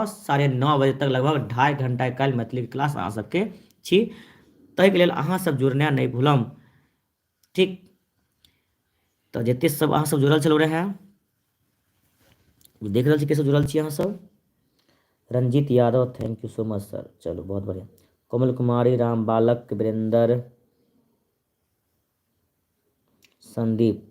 9:30 बजे तक लगभग 2.5 घंटा काल्हि मैथिली के क्लास अहाँ सबके छी। ताहिके लेल अहाँ सब जुड़नाइ नहीं भूलम। ठीक, तो जते सब अहाँ सब जुड़ल छलौ रहे देख रहल छी कैसे जुड़ल छी अहाँ सब। Ranjeet Yadav thank you so much sir, चलो बहुत बढ़िया। कोमल कुमारी राम बालक वीरेंद्र संदीप,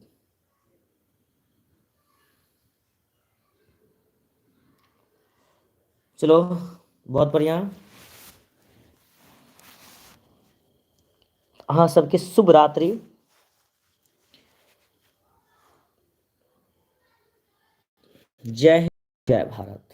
चलो बहुत बढ़िया। अहाँ सबके शुभ रात्रि। जय हिंद जय भारत।